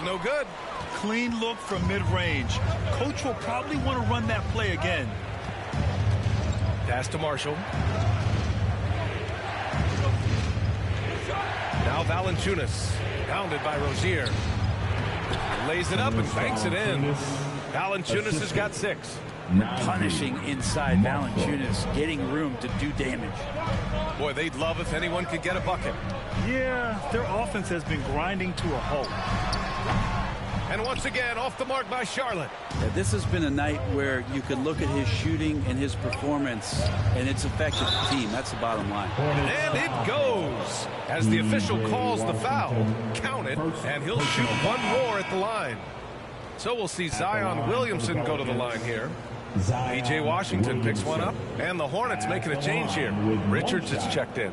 no good. Clean look from mid-range. Coach will probably want to run that play again. Pass to Marshall. Now Valanciunas, pounded by Rozier. Lays it up and banks it in. Valanciunas has got 6. Punishing inside Valanciunas, getting room to do damage. Boy, they'd love if anyone could get a bucket. Yeah, their offense has been grinding to a halt. And once again, off the mark by Charlotte. Yeah, this has been a night where you could look at his shooting and his performance, and it's affected the team. That's the bottom line. And it goes. As the official calls the foul, count it, and he'll shoot one more at the line. So we'll see Zion Williamson go to the line here. P.J. Washington picks one up, and the Hornets making a change here. Richards is checked in.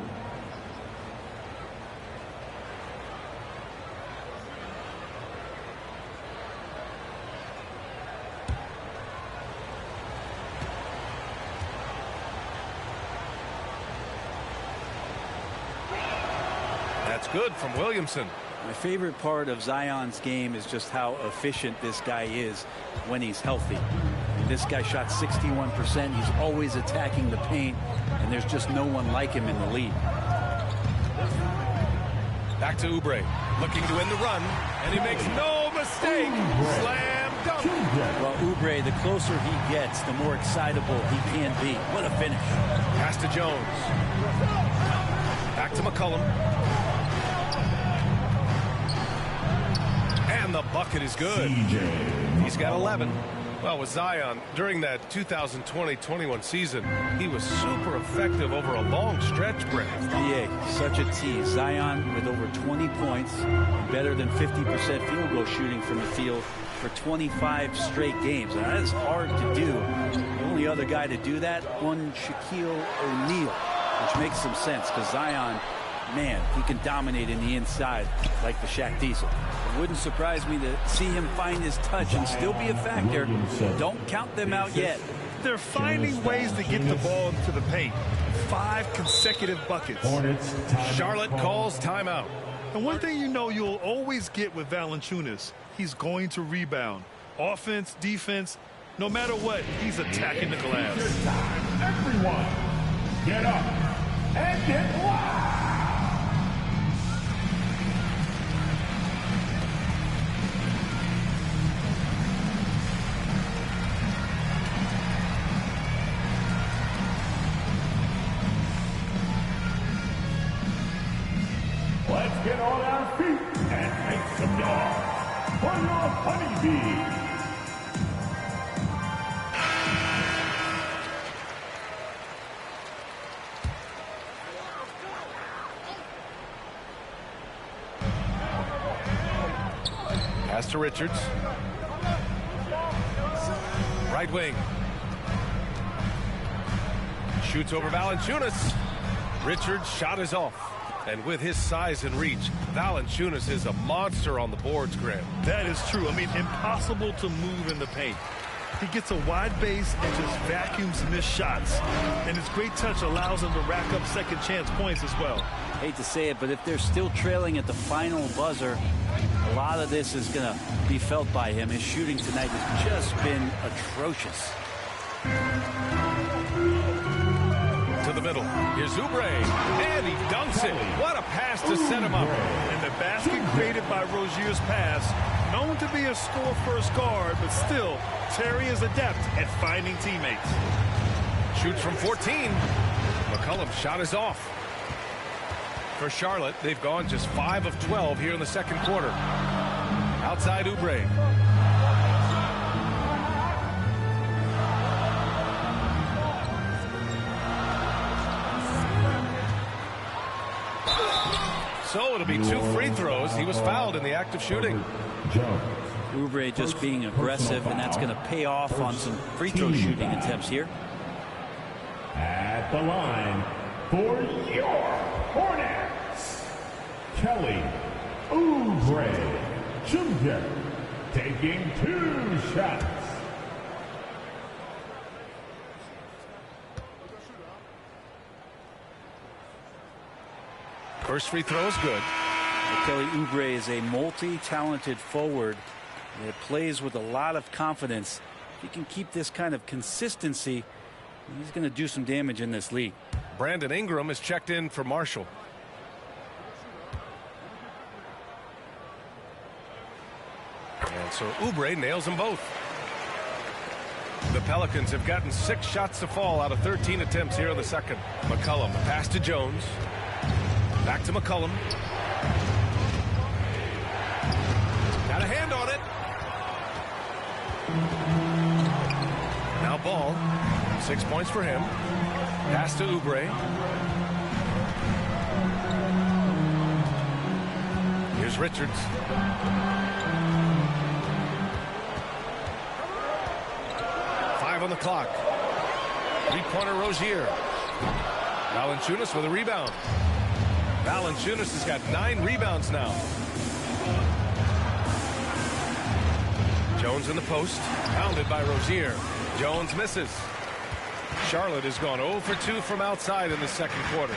That's good from Williamson. My favorite part of Zion's game is just how efficient this guy is when he's healthy. I mean, this guy shot 61%. He's always attacking the paint, and there's just no one like him in the league. Back to Oubre, looking to end the run, and he makes no mistake. Slam dunk. Well, Oubre, the closer he gets, the more excitable he can be. What a finish. Pass to Jones. Back to McCollum. And the bucket is good. He's got 11. Well, with Zion, during that 2020-21 season, he was super effective over a long stretch, Brent. NBA, such a tease. Zion with over 20 points, and better than 50% field goal shooting from the field for 25 straight games. Now, that is hard to do. The only other guy to do that, one Shaquille O'Neal, which makes some sense because Zion, man, he can dominate in the inside like the Shaq Diesel. It wouldn't surprise me to see him find his touch and still be a factor. Don't count them out yet. They're finding ways to get the ball into the paint. 5 consecutive buckets. Charlotte calls timeout. And one thing you know you'll always get with Valanciunas, he's going to rebound. Offense, defense, no matter what, he's attacking the glass. Everyone, get up and get loud. Let's get on our feet and make some noise for your honeybee. Pass to Richards. Right wing. Shoots over Valanciunas. Richards' shot is off. And with his size and reach, Valanciunas is a monster on the boards, Graham. That is true. I mean, impossible to move in the paint. He gets a wide base and just vacuums missed shots. And his great touch allows him to rack up second chance points as well. Hate to say it, but if they're still trailing at the final buzzer, a lot of this is going to be felt by him. His shooting tonight has just been atrocious. To the middle. Here's Oubre, and he dunks it. What a pass to set him up. And the basket created by Rozier's pass, known to be a score-first guard, but still, Terry is adept at finding teammates. Shoots from 14. McCollum's shot is off. For Charlotte, they've gone just 5 of 12 here in the second quarter. Outside Oubre. So it'll be 2 free throws. He was fouled in the act of shooting. Oubre just being aggressive, and that's going to pay off on some free throw shooting attempts here. At the line for your Hornets, Kelly Oubre Jr. taking 2 shots. First free throw is good. Kelly Oubre is a multi-talented forward that plays with a lot of confidence. If he can keep this kind of consistency, he's going to do some damage in this league. Brandon Ingram is checked in for Marshall. And so Oubre nails them both. The Pelicans have gotten 6 shots to fall out of 13 attempts here in the second. McCollum, pass to Jones. Back to McCollum. Got a hand on it. Now Ball. 6 points for him. Pass to Oubre. Here's Richards. On the clock. 3-pointer Rozier. Valanciunas with a rebound. Valanciunas has got 9 rebounds now. Jones in the post. Pounded by Rozier. Jones misses. Charlotte has gone 0 for 2 from outside in the second quarter.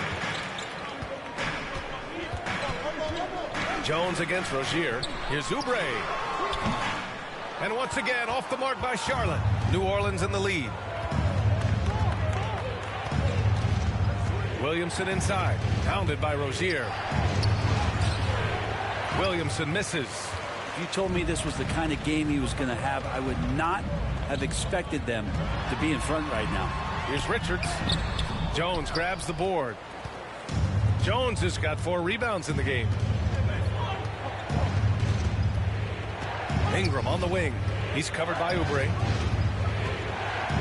Jones against Rozier. Here's Oubre. And once again, off the mark by Charlotte. New Orleans in the lead. Williamson inside. Pounded by Rozier. Williamson misses. If you told me this was the kind of game he was going to have, I would not have expected them to be in front right now. Here's Richards. Jones grabs the board. Jones has got 4 rebounds in the game. Ingram on the wing. He's covered by Oubre.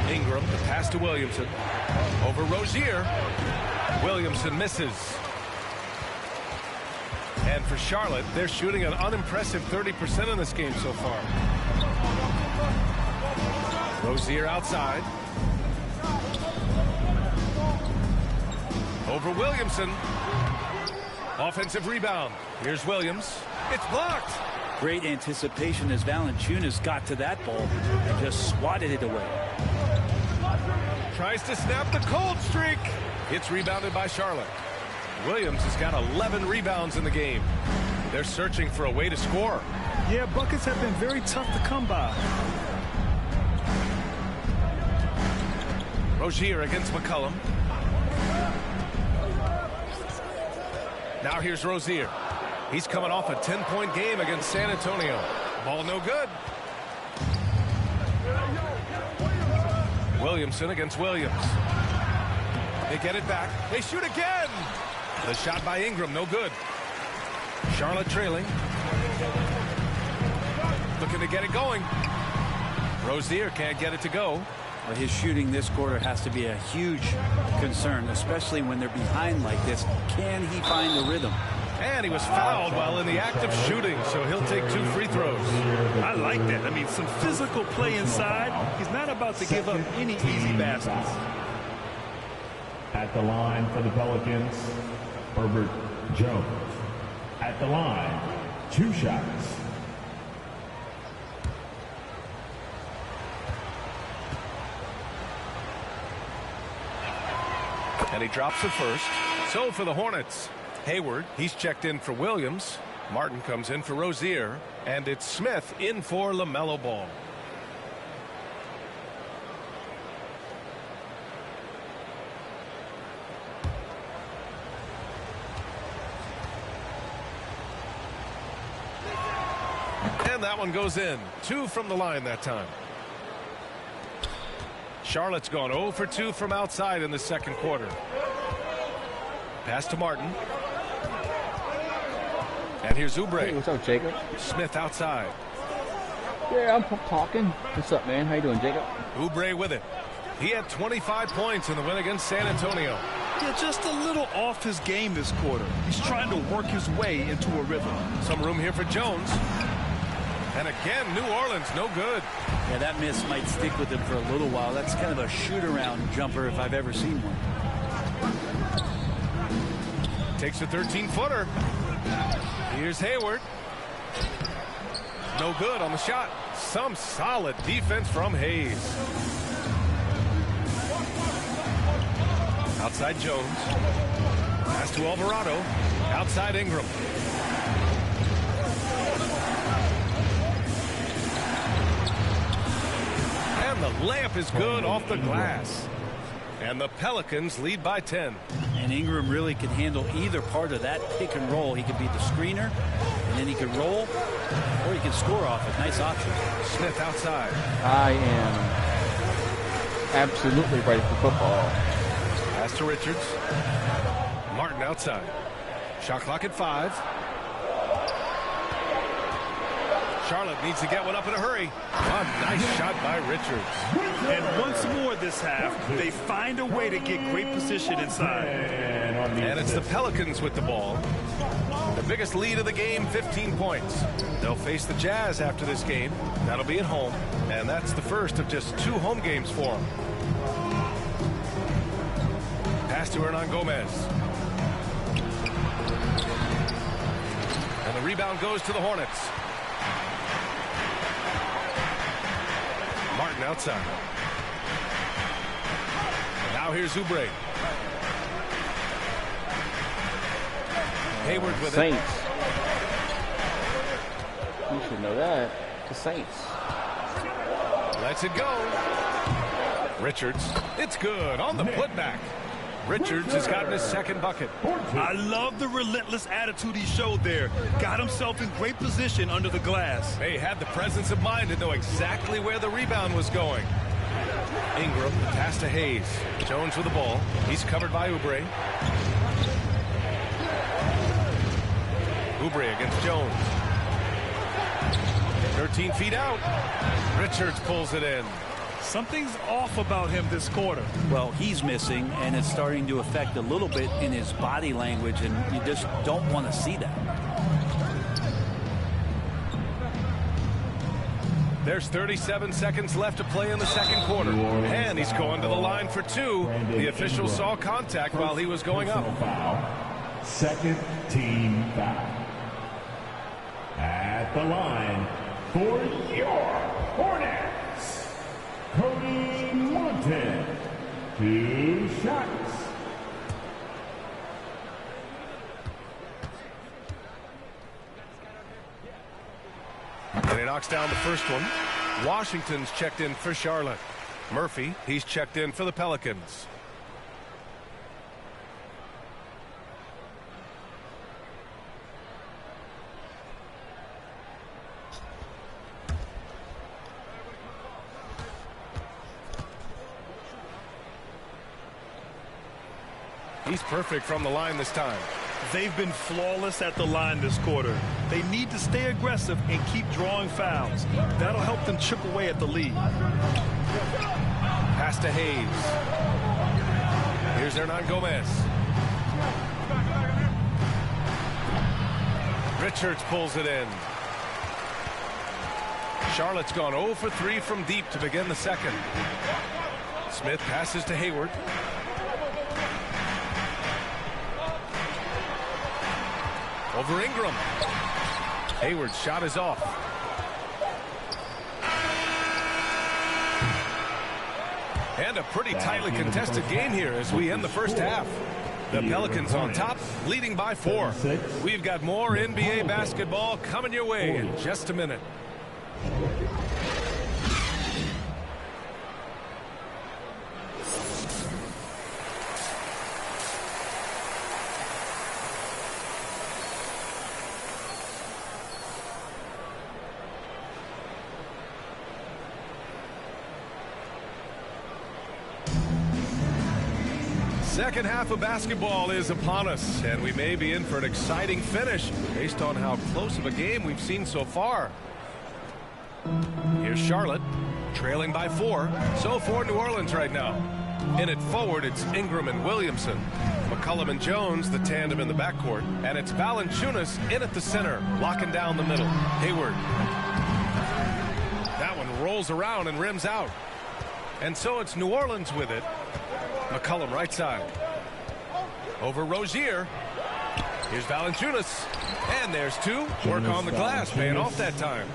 Ingram, the pass to Williamson. Over Rozier. Williamson misses. And for Charlotte, they're shooting an unimpressive 30% in this game so far. Rozier outside. Over Williamson. Offensive rebound. Here's Williams. It's blocked. Great anticipation as Valanciunas got to that ball and just swatted it away. Tries to snap the cold streak. It's rebounded by Charlotte. Williams has got 11 rebounds in the game. They're searching for a way to score. Yeah, buckets have been very tough to come by. Rozier against McCollum. Now here's Rozier. He's coming off a 10-point game against San Antonio. Ball no good. Williamson against Williams. They get it back. They shoot again. The shot by Ingram, no good. Charlotte trailing. Looking to get it going. Rozier can't get it to go. Well, his shooting this quarter has to be a huge concern, especially when they're behind like this. Can he find the rhythm? And he was fouled while in the act of shooting, so he'll take 2 free throws. I like that. I mean, some physical play inside. He's not about to give up any easy baskets. At the line for the Pelicans, Herbert Jones. At the line, 2 shots. And he drops the first. So for the Hornets, Hayward, he's checked in for Williams. Martin comes in for Rozier. And it's Smith in for LaMelo Ball. And that one goes in. 2 from the line that time. Charlotte's gone 0 for 2 from outside in the second quarter. Pass to Martin. And here's Oubre. Hey, what's up, Jacob? Smith outside. Yeah, I'm talking. What's up, man? How you doing, Jacob? Oubre with it. He had 25 points in the win against San Antonio. Yeah, just a little off his game this quarter. He's trying to work his way into a rhythm. Some room here for Jones. And again, New Orleans, no good. Yeah, that miss might stick with him for a little while. That's kind of a shoot-around jumper if I've ever seen one. Takes a 13-footer. Here's Hayward. No good on the shot. Some solid defense from Hayes. Outside Jones. Pass to Alvarado. Outside Ingram. layup is good off the glass. And the Pelicans lead by 10. And Ingram really can handle either part of that pick and roll. He could be the screener, and then he could roll, or he can score off it. Nice option. Smith outside. I am absolutely ready for football. Pass to Richards. Martin outside. Shot clock at 5. Charlotte needs to get one up in a hurry. A nice shot by Richards. And once more this half, they find a way to get great position inside. And it's the Pelicans with the ball. The biggest lead of the game, 15 points. They'll face the Jazz after this game. That'll be at home. And that's the first of just 2 home games for them. Pass to Hernan Gomez. And the rebound goes to the Hornets. Martin outside. Now here's Oubre. Hayward with Saints. it. You should know that. The Saints. Lets it go. Richards. It's good on the putback. Richards has gotten his second bucket. I love the relentless attitude he showed there. Got himself in great position under the glass. He had the presence of mind to know exactly where the rebound was going. Ingram, the pass to Hayes. Jones with the ball. He's covered by Oubre. Oubre against Jones. 13 feet out. Richards pulls it in. Something's off about him this quarter. Well, he's missing, and it's starting to affect a little bit in his body language, and you just don't want to see that. There's 37 seconds left to play in the second quarter. And he's going to the line for 2. The official saw contact while he was going up. Second team foul. At the line for your Hornets, Cody Martin. 2 shots. And he knocks down the first one. Washington's checked in for Charlotte. Murphy, he's checked in for the Pelicans. He's perfect from the line this time. They've been flawless at the line this quarter. They need to stay aggressive and keep drawing fouls. That'll help them chip away at the lead. Pass to Hayes. Here's Hernan Gomez. Richards pulls it in. Charlotte's gone 0 for 3 from deep to begin the second. Smith passes to Hayward. Over Ingram. Hayward's shot is off. And a pretty tightly contested game here as we end the first half. The Pelicans on top, leading by 4. We've got more NBA basketball coming your way in just a minute. Second half of basketball is upon us, and we may be in for an exciting finish based on how close of a game we've seen so far. Here's Charlotte, trailing by 4. So for New Orleans right now. In it forward, it's Ingram and Williamson. McCollum and Jones, the tandem in the backcourt. And it's Valanciunas in at the center, locking down the middle. Hayward. That one rolls around and rims out. And so it's New Orleans with it. McCollum right side. Over Rozier. Here's Valanciunas. And there's 2. Work on the glass, paying off that time.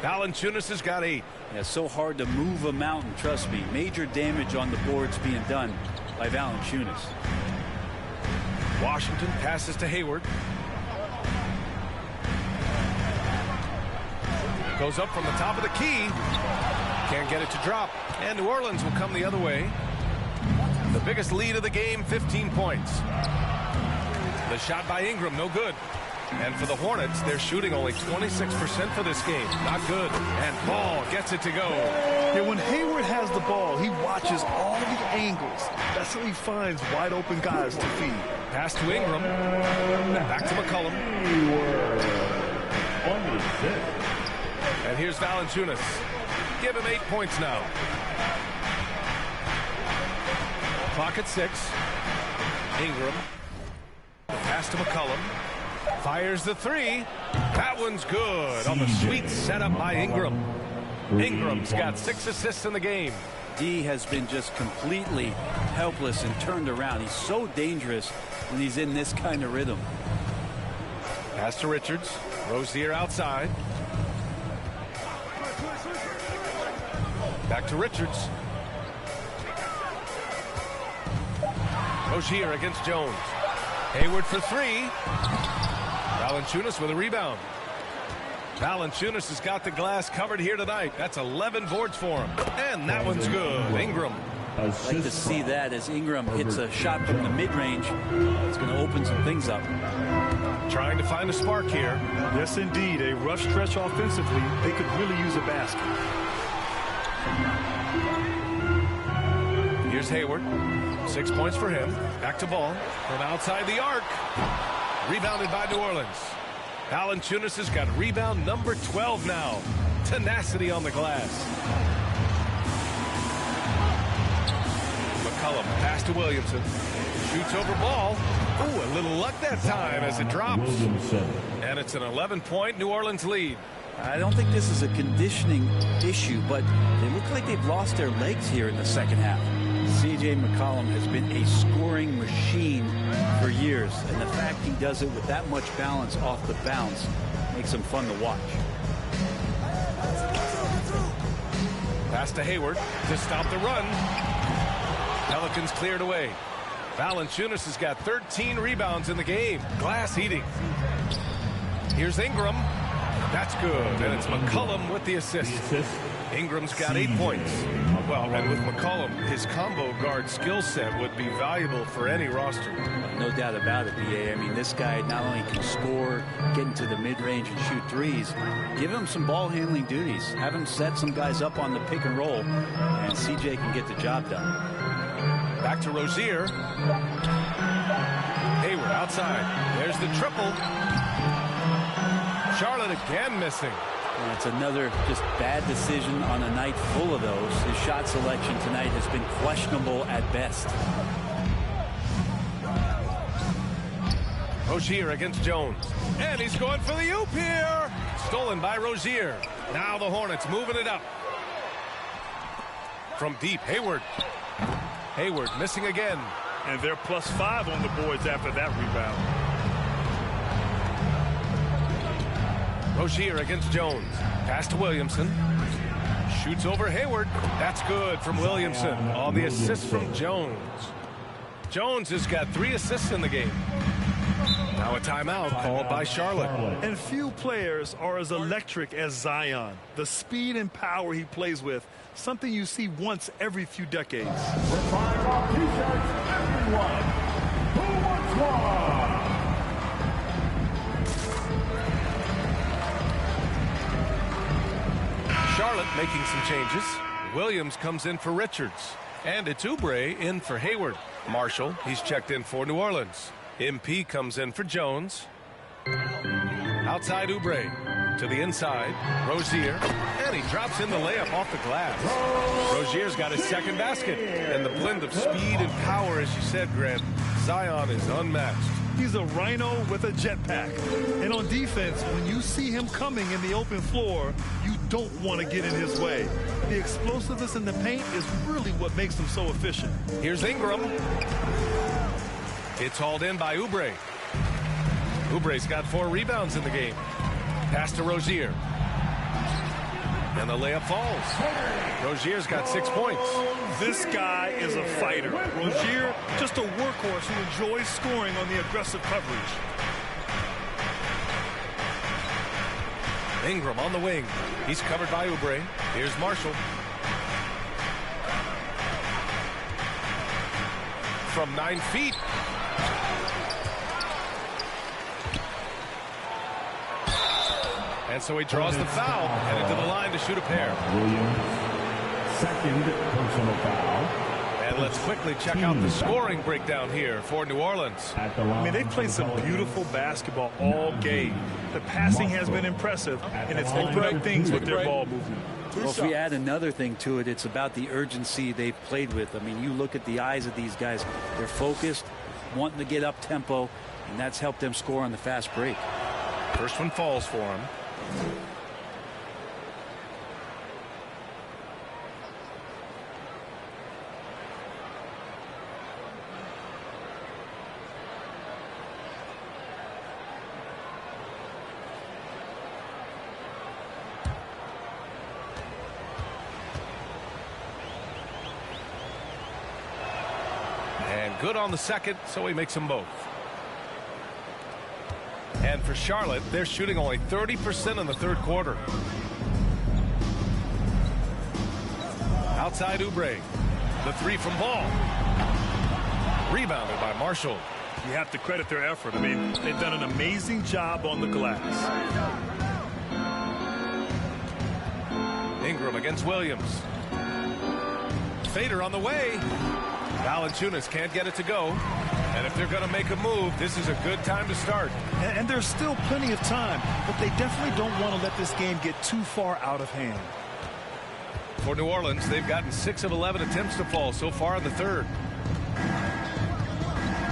Valanciunas has got 8. Yeah, so hard to move a mountain, trust me. Major damage on the boards being done by Valanciunas. Washington passes to Hayward. Goes up from the top of the key. Can't get it to drop. And New Orleans will come the other way. The biggest lead of the game, 15 points. The shot by Ingram, no good. And for the Hornets, they're shooting only 26% for this game. Not good. And Ball gets it to go. Yeah, when Hayward has the ball, he watches all the angles. That's how he finds wide open guys to feed. Pass to Ingram. Back to McCollum. And here's Valanciunas. Give him 8 points now. Clock at 6. Ingram. The pass to McCollum. Fires the three. That one's good on the sweet setup by Ingram. Ingram's got 6 assists in the game. D has been just completely helpless and turned around. He's so dangerous when he's in this kind of rhythm. Pass to Richards. Rozier outside. Back to Richards. Rozier against Jones. Hayward for 3. Valanciunas with a rebound. Valanciunas has got the glass covered here tonight. That's 11 boards for him. And that one's good. Ingram. I'd like to see that as Ingram hits a shot from the mid-range. It's going to open some things up. Trying to find a spark here. Yes, indeed. A rough stretch offensively. They could really use a basket. Here's Hayward. 6 points for him. Back to Ball from outside the arc. Rebounded by New Orleans. Valanciunas has got rebound number 12 now. Tenacity on the glass. McCollum, pass to Williamson. Shoots over Ball. Ooh, a little luck that time as it drops. And it's an 11-point New Orleans lead. I don't think this is a conditioning issue, but they look like they've lost their legs here in the second half. C.J. McCollum has been a scoring machine for years, and the fact he does it with that much balance off the bounce makes him fun to watch. Pass to Hayward to stop the run. Pelicans cleared away. Valanciunas has got 13 rebounds in the game. Glass eating. Here's Ingram. That's good, and it's McCollum with the assist. Ingram's got 8 points. Well, and with McCollum, his combo guard skill set would be valuable for any roster. No doubt about it, B.A. I mean, this guy not only can score, get into the mid-range and shoot threes, give him some ball handling duties. Have him set some guys up on the pick and roll, and C.J. can get the job done. Back to Rozier. Hayward outside. There's the triple. Charlotte again missing. And it's another just bad decision on a night full of those. His shot selection tonight has been questionable at best. Rozier against Jones. And he's going for the oop here. Stolen by Rozier. Now the Hornets moving it up. From deep, Hayward. Hayward missing again. And they're +5 on the boards after that rebound. Rozier against Jones. Pass to Williamson. Shoots over Hayward. That's good from Williamson on the assist from Jones. Jones has got 3 assists in the game. Now a timeout called by Charlotte. And few players are as electric as Zion. The speed and power he plays with, something you see once every few decades. Charlotte making some changes. Williams comes in for Richards. And it's Oubre in for Hayward. Marshall, he's checked in for New Orleans. MP comes in for Jones. Outside Oubre. To the inside. Rozier. And he drops in the layup off the glass. Rozier's got his second basket. And the blend of speed and power, as you said, Grant, Zion is unmatched. He's a rhino with a jetpack. And on defense, when you see him coming in the open floor, you don't want to get in his way. The explosiveness in the paint is really what makes him so efficient. Here's Ingram. It's hauled in by Oubre. Oubre's got 4 rebounds in the game. Pass to Rozier. And the layup falls. Rozier's got 6 points. This guy is a fighter. Rozier, just a workhorse who enjoys scoring on the aggressive coverage. Ingram on the wing. He's covered by Oubre. Here's Marshall. from 9 feet. And so he draws the foul, headed to the line to shoot a pair. Williams, second personal foul. And let's quickly check out the scoring breakdown here for New Orleans. I mean, they've played some beautiful basketball all game. The passing has been impressive, and it's opened up things with their ball movement. Well, if we add another thing to it, it's about the urgency they've played with. I mean, you look at the eyes of these guys. They're focused, wanting to get up tempo, and that's helped them score on the fast break. First one falls for him. And good on the second, so he makes them both. And for Charlotte, they're shooting only 30% in the third quarter. Outside Oubre. The three from Ball. Rebounded by Marshall. You have to credit their effort. I mean, they've done an amazing job on the glass. Ingram against Williams. Fader on the way. Valanciunas can't get it to go. And if they're going to make a move, this is a good time to start. And there's still plenty of time, but they definitely don't want to let this game get too far out of hand. For New Orleans, they've gotten 6 of 11 attempts to fall so far in the third.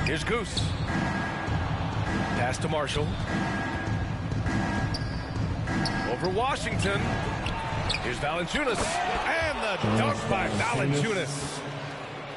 Here's Goose. Pass to Marshall. Over Washington. Here's Valanciunas. And the dunk by Valanciunas.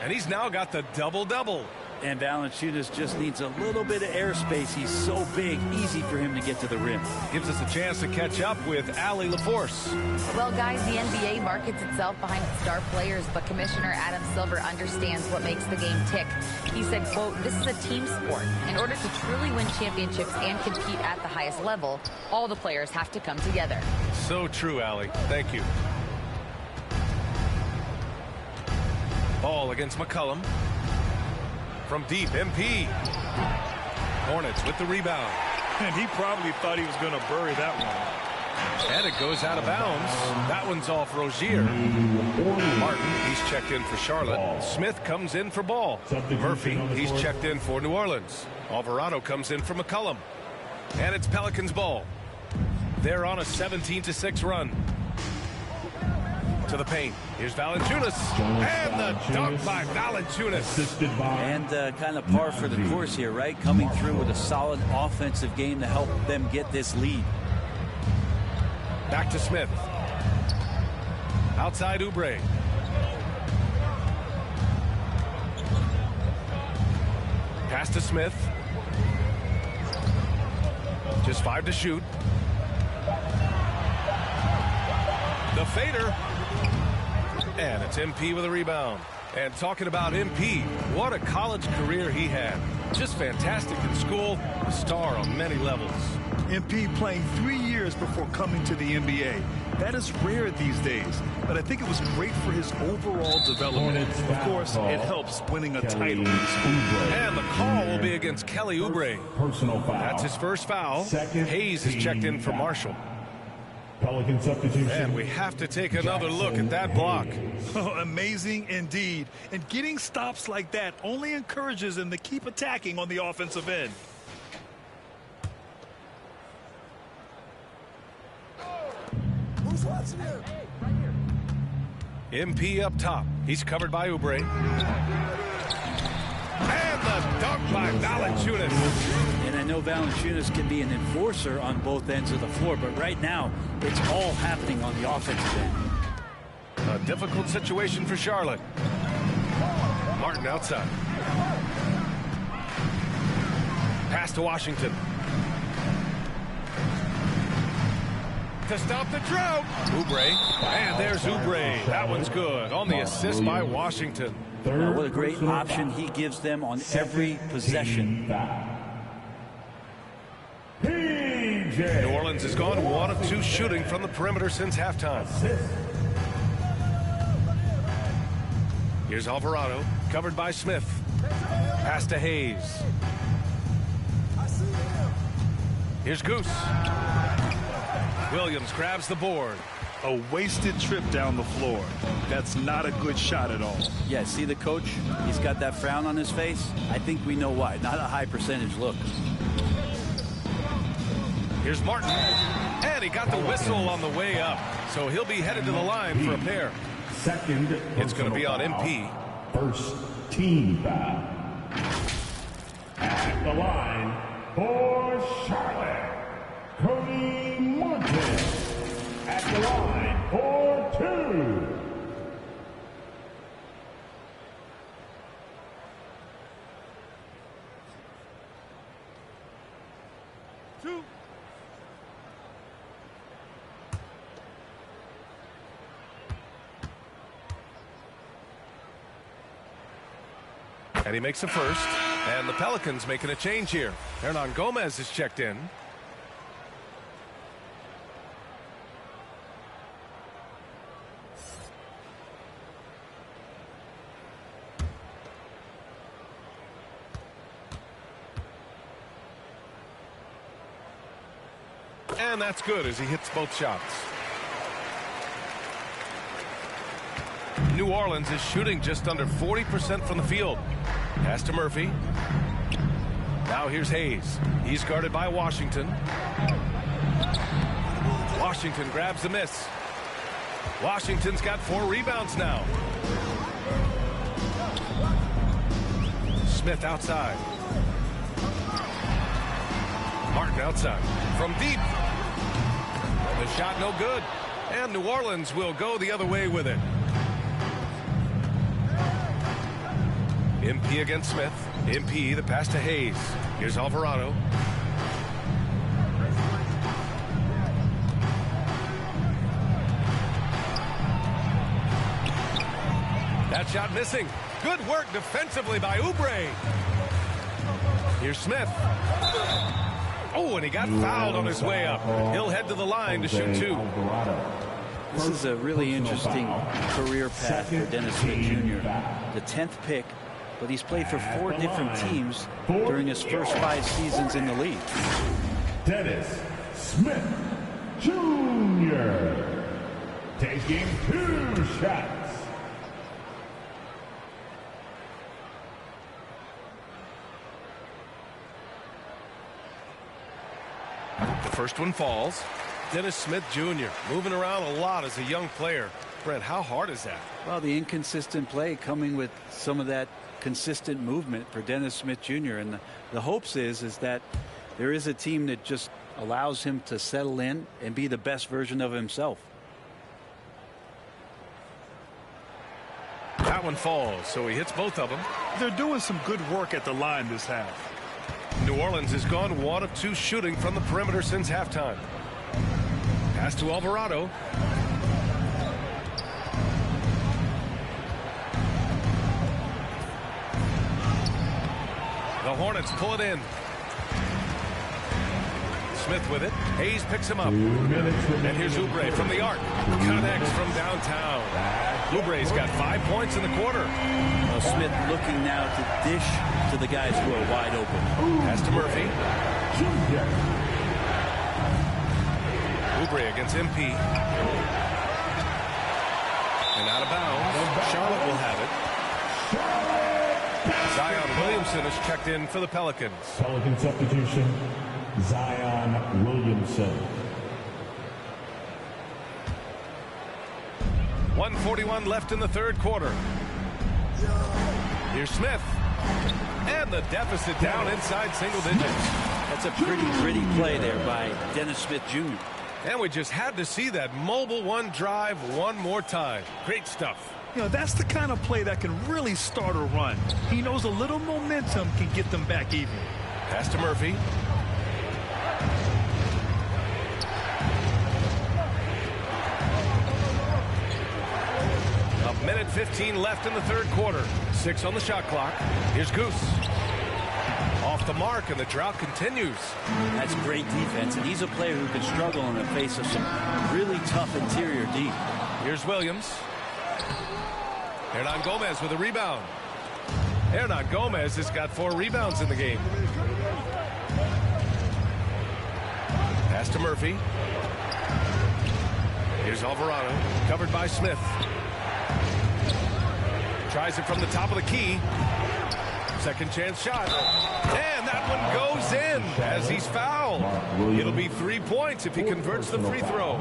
And he's now got the double-double. And Valanciunas just needs a little bit of airspace. He's so big, easy for him to get to the rim. Gives us a chance to catch up with Allie LaForce. Well, guys, the NBA markets itself behind its star players, but Commissioner Adam Silver understands what makes the game tick. He said, quote, "This is a team sport. In order to truly win championships and compete at the highest level, all the players have to come together." So true, Allie. Thank you. Ball against McCollum. From deep, MP. Hornets with the rebound. And he probably thought he was going to bury that one. And it goes out of bounds. That one's off Rozier. Martin, he's checked in for Charlotte. Smith comes in for Ball. Murphy, he's checked in for New Orleans. Alvarado comes in for McCollum. And it's Pelicans ball. They're on a 17-6 run. To the paint. Here's Valanciunas. And the dunk by Valanciunas. And kind of par for the course here, right? Coming through with a solid offensive game to help them get this lead. Back to Smith. Outside Oubre. Pass to Smith. Just 5 to shoot. The fader. And it's MP with a rebound. And talking about MP, what a college career he had. Just fantastic in school, a star on many levels. MP playing 3 years before coming to the NBA. That is rare these days, but I think it was great for his overall development. Of course, it helps winning a title. And the call will be against Kelly Oubre. Personal foul. That's his first foul. Hayes is checked in for Marshall. Pelican substitution. And we have to take another look at that block. Oh, amazing indeed. And getting stops like that only encourages them to keep attacking on the offensive end. Who's watching here? MP up top. He's covered by Oubre. And the dunk by Valanciunas. And I know Valanciunas can be an enforcer on both ends of the floor, but right now it's all happening on the offensive end. A difficult situation for Charlotte. Martin outside. Pass to Washington. To stop the drought. Oubre. And there's Oubre. That one's good. On the assist by Washington. Now, what a great option he gives them on every possession. New Orleans has gone 1 of 2 shooting from the perimeter since halftime. Here's Alvarado, covered by Smith. Pass to Hayes. Here's Goose. Williams grabs the board. A wasted trip down the floor. That's not a good shot at all. Yeah, see the coach? He's got that frown on his face. I think we know why. Not a high percentage look. Here's Martin. And he got the whistle on the way up. So he'll be headed to the line for a pair. Second. It's going to be on MP. First team foul. At the line for Charlotte, Cody Martin. At the line for 2. And he makes a first. And the Pelicans making a change here. Hernan Gomez is checked in. And that's good as he hits both shots. New Orleans is shooting just under 40% from the field. Pass to Murphy. Now here's Hayes. He's guarded by Washington. Washington grabs the miss. Washington's got 4 rebounds now. Smith outside. Martin outside. From deep. The shot no good. And New Orleans will go the other way with it. MP against Smith. MP, the pass to Hayes. Here's Alvarado. That shot missing. Good work defensively by Oubre. Here's Smith. Oh, and he got fouled on his way up. He'll head to the line to shoot 2. This is a really interesting career path for Dennis Smith Jr. The 10th pick, but he's played for 4 different teams during his first 5 seasons in the league. Dennis Smith Jr. taking 2 shots. The first one falls. Dennis Smith Jr. moving around a lot as a young player. Brent, how hard is that? Well, the inconsistent play coming with some of that consistent movement for Dennis Smith Jr. And the hopes is that there is a team that just allows him to settle in and be the best version of himself. That one falls, so he hits both of them. They're doing some good work at the line this half. New Orleans has gone 1 of 2 shooting from the perimeter since halftime. Pass to Alvarado. The Hornets pull it in. Smith with it. Hayes picks him up. And here's Oubre from the arc. Connects from downtown. Oubre's got 5 points in the quarter. Well, Smith looking now to dish to the guys who are wide open. Pass to Murphy. Oubre against MP. And out of bounds. Charlotte will have it. Zion Williamson is checked in for the Pelicans. Pelican substitution, Zion Williamson. 1:41 left in the third quarter. Here's Smith. And the deficit down inside single digits. That's a pretty gritty play there by Dennis Smith Jr. And we just had to see that mobile one drive one more time. Great stuff. You know, that's the kind of play that can really start a run. He knows a little momentum can get them back even. Pass to Murphy. A minute 15 left in the third quarter. 6 on the shot clock. Here's Goose. Off the mark, and the drought continues. That's great defense, and he's a player who can struggle in the face of some really tough interior D. Here's Williams. Hernan Gomez with a rebound. Hernan Gomez has got 4 rebounds in the game. Pass to Murphy. Here's Alvarado, covered by Smith. Tries it from the top of the key. Second chance shot. And that one goes in as he's fouled. It'll be 3 points if he converts the free throw.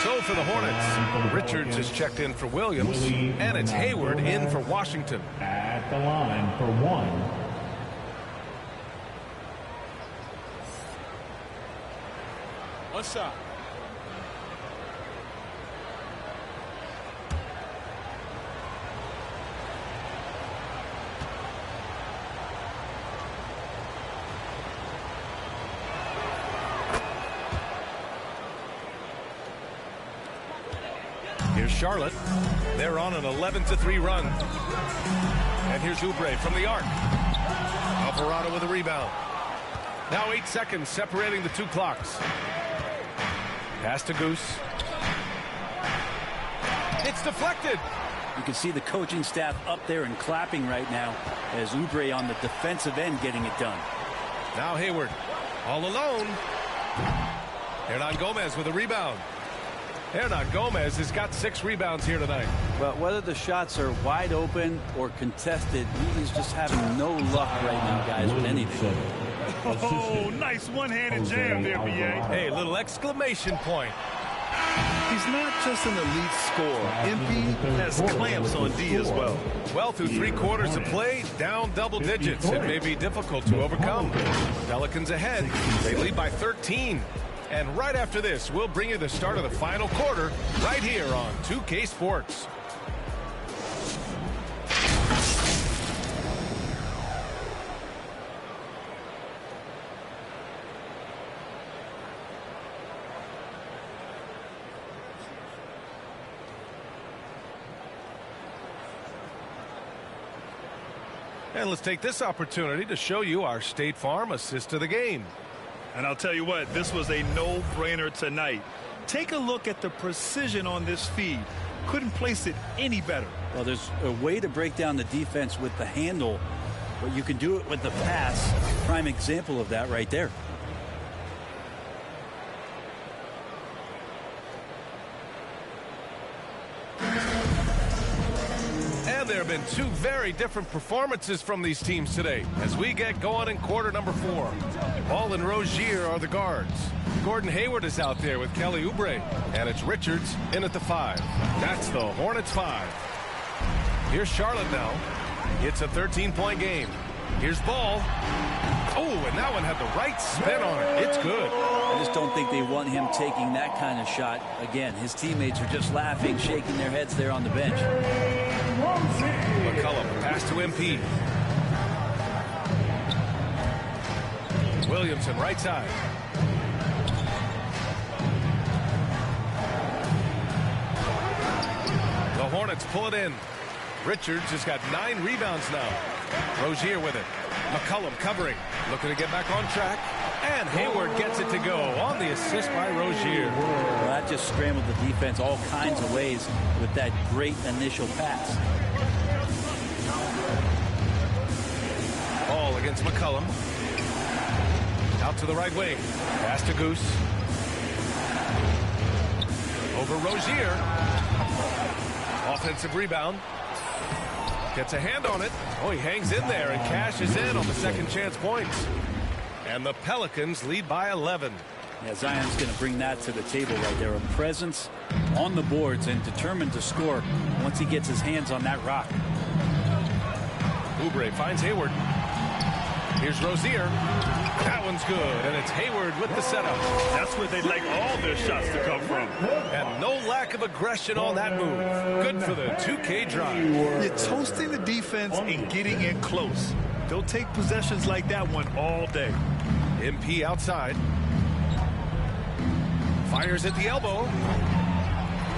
So for the Hornets, Richards is checked in for Williams, and it's Hayward in for Washington. At the line for 1. What's up? Here's Charlotte. They're on an 11-3 run. And here's Oubre from the arc. Alvarado with a rebound. Now 8 seconds separating the 2 clocks. Pass to Goose. It's deflected. You can see the coaching staff up there and clapping right now as Oubre on the defensive end getting it done. Now Hayward all alone. Hernan Gomez with a rebound. Hernan Gomez has got 6 rebounds here tonight. But whether the shots are wide open or contested, he's just having no luck right now, guys, with anything. Oh, nice one-handed jam there, B.A. Hey, little exclamation point. He's not just an elite scorer. MP has clamps on D as well. Well, through 3 quarters of play, down double digits. It may be difficult to overcome. Pelicans ahead. They lead by 13. And right after this, we'll bring you the start of the final quarter right here on 2K Sports. And let's take this opportunity to show you our State Farm assist of the game. And I'll tell you what, this was a no-brainer tonight. Take a look at the precision on this feed. Couldn't place it any better. Well, there's a way to break down the defense with the handle, but you can do it with the pass. Prime example of that right there. And there have been 2 very different performances from these teams today as we get going in quarter number 4. Ball and Rozier are the guards. Gordon Hayward is out there with Kelly Oubre, and it's Richards in at the 5. That's the Hornets 5. Here's Charlotte now. It's a 13-point game. Here's Ball. Oh, and that one had the right spin on it. It's good. I just don't think they want him taking that kind of shot. Again, his teammates are just laughing, shaking their heads there on the bench. McCullum, pass to MP. Williamson, right side. The Hornets pull it in. Richards has got 9 rebounds now. Rozier with it. McCullum covering. Looking to get back on track. And Hayward gets it to go on the assist by Rozier. Well, that just scrambled the defense all kinds of ways with that great initial pass. Ball against McCullum. Out to the right wing. Pass to Goose. Over Rozier. Offensive rebound. Gets a hand on it. Oh, he hangs in there and cashes in on the second chance points. And the Pelicans lead by 11. Yeah, Zion's going to bring that to the table right there. A presence on the boards and determined to score once he gets his hands on that rock. Oubre finds Hayward. Here's Rozier. That one's good, and it's Hayward with the setup. That's where they'd like all their shots to come from. And no lack of aggression on that move. Good for the 2K drive. You're toasting the defense and getting in close. They'll take possessions like that one all day. MP outside. Fires at the elbow.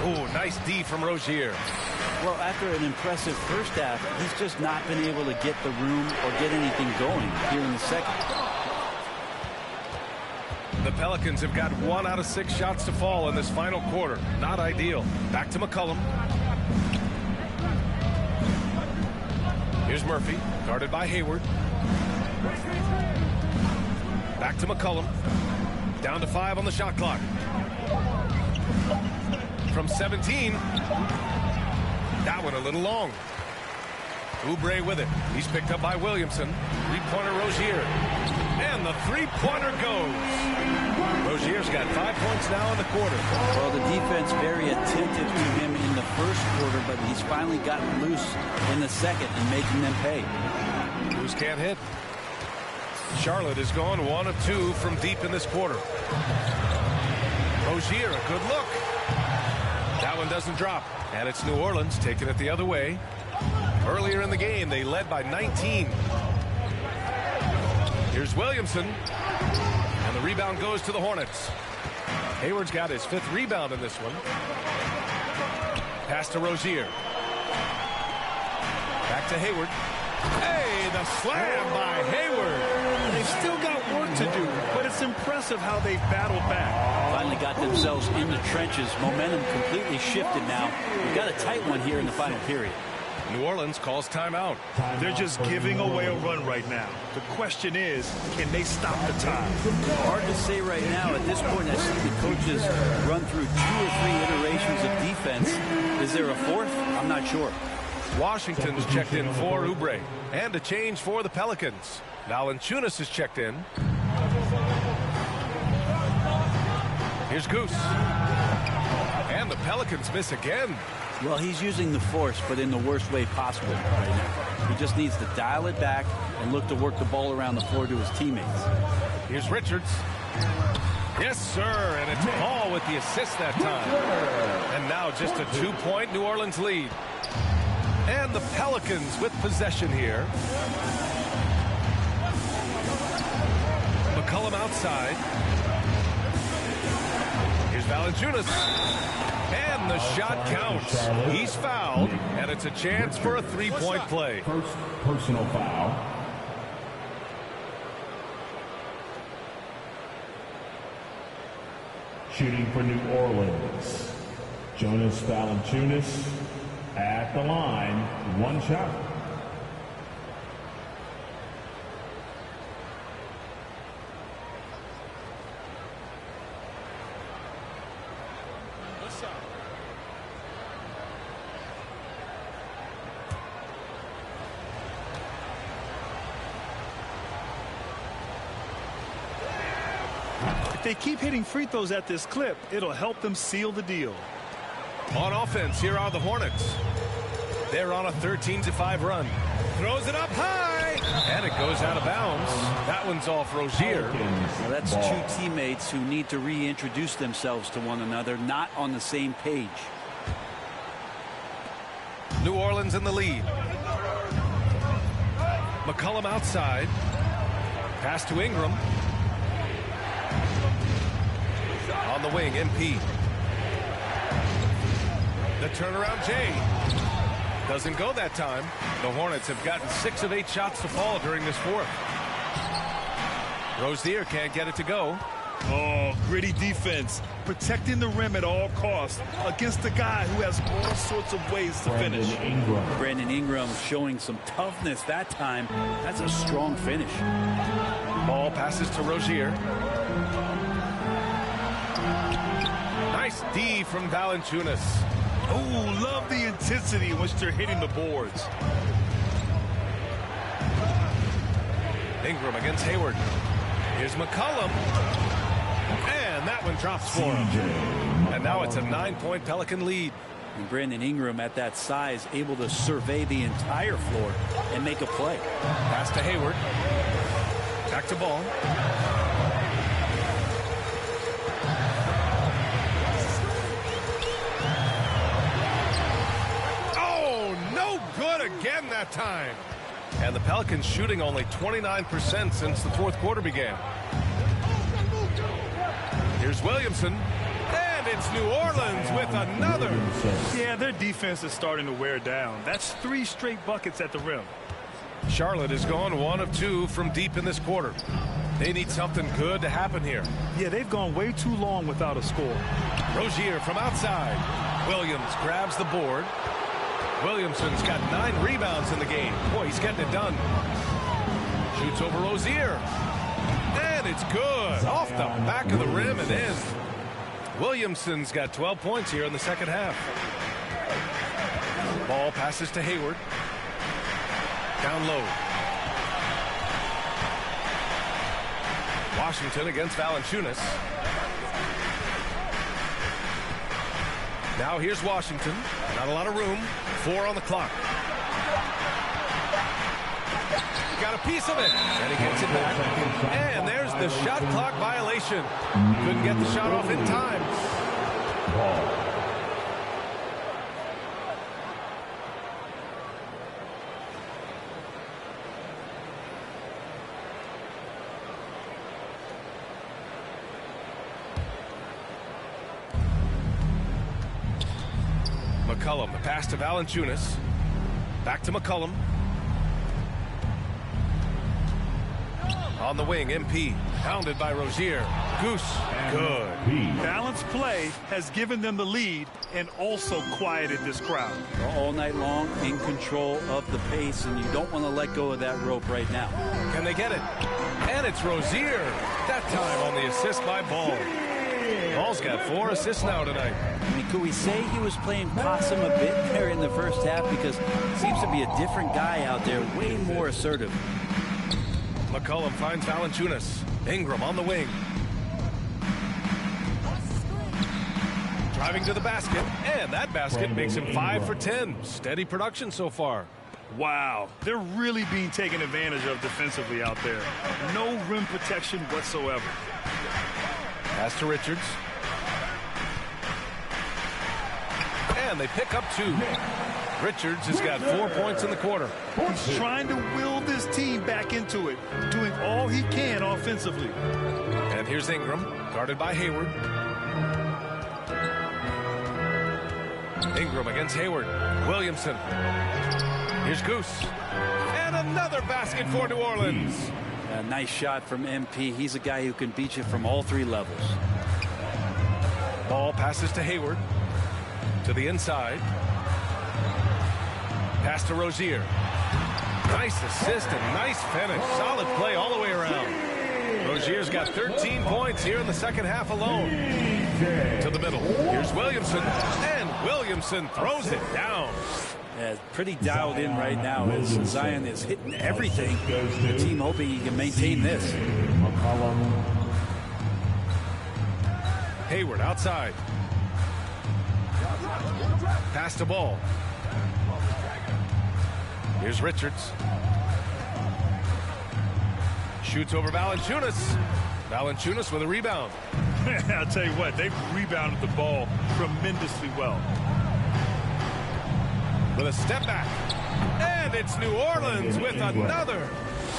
Oh, nice D from Rozier. Well, after an impressive first half, he's just not been able to get the room or get anything going here in the second. The Pelicans have got 1 out of 6 shots to fall in this final quarter. Not ideal. Back to McCullum. Here's Murphy, guarded by Hayward. Back to McCollum. Down to 5 on the shot clock. From 17. That one a little long. Oubre with it. He's picked up by Williamson. Three-pointer Rozier. And the three-pointer goes. Rozier's got 5 points now in the quarter. Well, the defense very attentive to him in the first quarter, but he's finally gotten loose in the second and making them pay. Cruz can't hit. Charlotte is gone 1 of 2 from deep in this quarter. Rozier, a good look. That one doesn't drop. And it's New Orleans taking it the other way. Earlier in the game, they led by 19. Here's Williamson. And the rebound goes to the Hornets. Hayward's got his 5th rebound in this one. Pass to Rozier. Back to Hayward. Hey, the slam by Hayward. They've still got work to do, but it's impressive how they've battled back. Finally got themselves in the trenches. Momentum completely shifted now. We've got a tight one here in the final period. New Orleans calls timeout. They're just giving away a run right now. The question is, can they stop the time? Hard to say right now. At this point, I see the coaches run through 2 or 3 iterations of defense. Is there a 4th? I'm not sure. Washington's checked in for Oubre. And a change for the Pelicans. Valanciunas is checked in. Here's Goose. And the Pelicans miss again. Well, he's using the force, but in the worst way possible right now. He just needs to dial it back and look to work the ball around the floor to his teammates. Here's Richards. Yes, sir. And it's Paul with the assist that time. And now just a 2-point New Orleans lead. And the Pelicans with possession here. McCollum outside. Here's Valanciunas. And the shot counts. He's fouled, and it's a chance for a 3-point play. First personal foul. Shooting for New Orleans. Jonas Valanciunas at the line. 1 shot. If they keep hitting free throws at this clip, it'll help them seal the deal. On offense, here are the Hornets. They're on a 13-5 run. Throws it up high, and it goes out of bounds. That one's off Rozier. Now that's 2 teammates who need to reintroduce themselves to one another, not on the same page. New Orleans in the lead. McCollum outside. Pass to Ingram. On the wing, MP. The turnaround, Jay. Doesn't go that time. The Hornets have gotten 6 of 8 shots to fall during this 4th. Rozier can't get it to go. Oh, gritty defense. Protecting the rim at all costs against a guy who has all sorts of ways to finish. Brandon Ingram showing some toughness that time. That's a strong finish. Ball passes to Rozier. Nice D from Valanciunas. Oh, love the intensity in which they're hitting the boards. Ingram against Hayward. Here's McCollum. And that one drops for him. And now it's a 9-point Pelican lead. And Brandon Ingram at that size able to survey the entire floor and make a play. Pass to Hayward. Back to Ball. Again that time. And the Pelicans shooting only 29% since the 4th quarter began. Here's Williamson. And it's New Orleans with another. Yeah, their defense is starting to wear down. That's 3 straight buckets at the rim. Charlotte has gone 1 of 2 from deep in this quarter. They need something good to happen here. Yeah, they've gone way too long without a score. Rozier from outside. Williams grabs the board. Williamson's got 9 rebounds in the game. Boy, he's getting it done. Shoots over Rozier. And it's good. Off the back of the rim and in. Williamson's got 12 points here in the second half. Ball passes to Hayward. Down low. Washington against Valanciunas. Now here's Washington. Not a lot of room. 4 on the clock. Got a piece of it. And he gets it back. And there's the shot clock violation. Couldn't get the shot off in time. Ball. McCollum, the pass to Valanciunas. Back to McCollum. On the wing, MP. Pounded by Rozier. Goose. Good. Balanced play has given them the lead and also quieted this crowd. All night long, in control of the pace, and you don't want to let go of that rope right now. Can they get it? And it's Rozier. That time on the assist by Ball. Ball's got 4 assists now tonight. I mean, could we say he was playing possum a bit there in the first half? Because it seems to be a different guy out there, way more assertive. McCollum finds Valanciunas. Ingram on the wing. Driving to the basket, and that basket makes him 5 for 10. Steady production so far. Wow, they're really being taken advantage of defensively out there. No rim protection whatsoever. Pass to Richards. And they pick up 2. Richards has got 4 points in the quarter. He's trying to will this team back into it, doing all he can offensively. And here's Ingram, guarded by Hayward. Ingram against Hayward. Williamson. Here's Goose. And another basket for New Orleans. A nice shot from MP. He's a guy who can beat you from all 3 levels. Ball passes to Hayward. To the inside. Pass to Rozier. Nice assist and nice finish. Solid play all the way around. Rozier's got 13 points here in the second half alone. To the middle. Here's Williamson. And Williamson throws it down. Yeah, pretty dialed in right now as Zion is hitting everything. The team hoping he can maintain this. Hayward outside. Pass to Ball. Here's Richards. Shoots over Valanciunas. Valanciunas with a rebound. I'll tell you what, they've rebounded the ball tremendously well. With a step back. And it's New Orleans with another.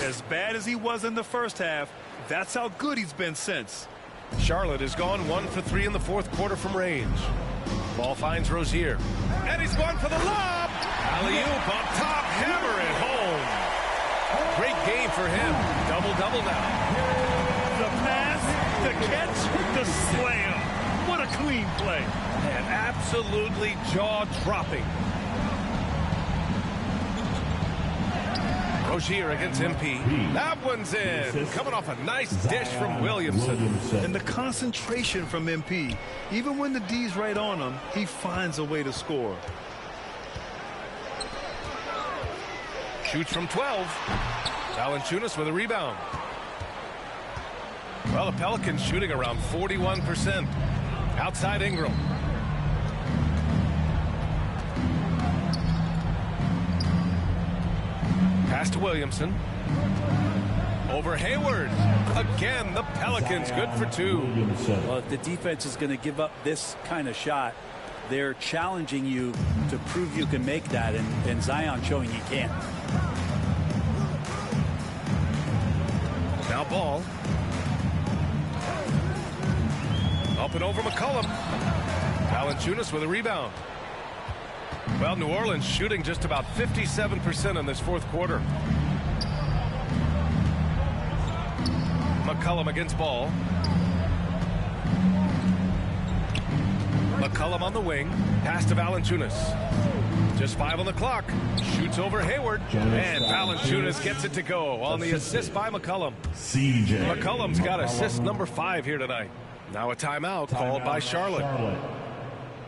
As bad as he was in the first half, that's how good he's been since. Charlotte has gone 1 for 3 in the fourth quarter from range. Ball finds Rozier. And he's going for the lob. Alley-oop on top. Hammer it home. Great game for him. Double-double now. The pass, the catch, the slam. What a clean play. And absolutely jaw-dropping. Rozier against MP. That one's in. Coming off a nice dish from Williamson. And the concentration from MP. Even when the D's right on him, he finds a way to score. Shoots from 12. Valanciunas with a rebound. Well, the Pelicans shooting around 41%. Outside Ingram. Pass to Williamson. Over Hayward. Again, the Pelicans good for 2. Well, if the defense is going to give up this kind of shot, they're challenging you to prove you can make that, and Zion showing he can't. Now Ball. Up and over McCollum. Valanciunas with a rebound. Well, New Orleans shooting just about 57% in this fourth quarter. McCollum against Ball. McCollum on the wing. Pass to Valanciunas. Just 5 on the clock. Shoots over Hayward. And Valanciunas gets it to go on the assist by McCollum. McCollum's got assist number 5 here tonight. Now a timeout called by Charlotte.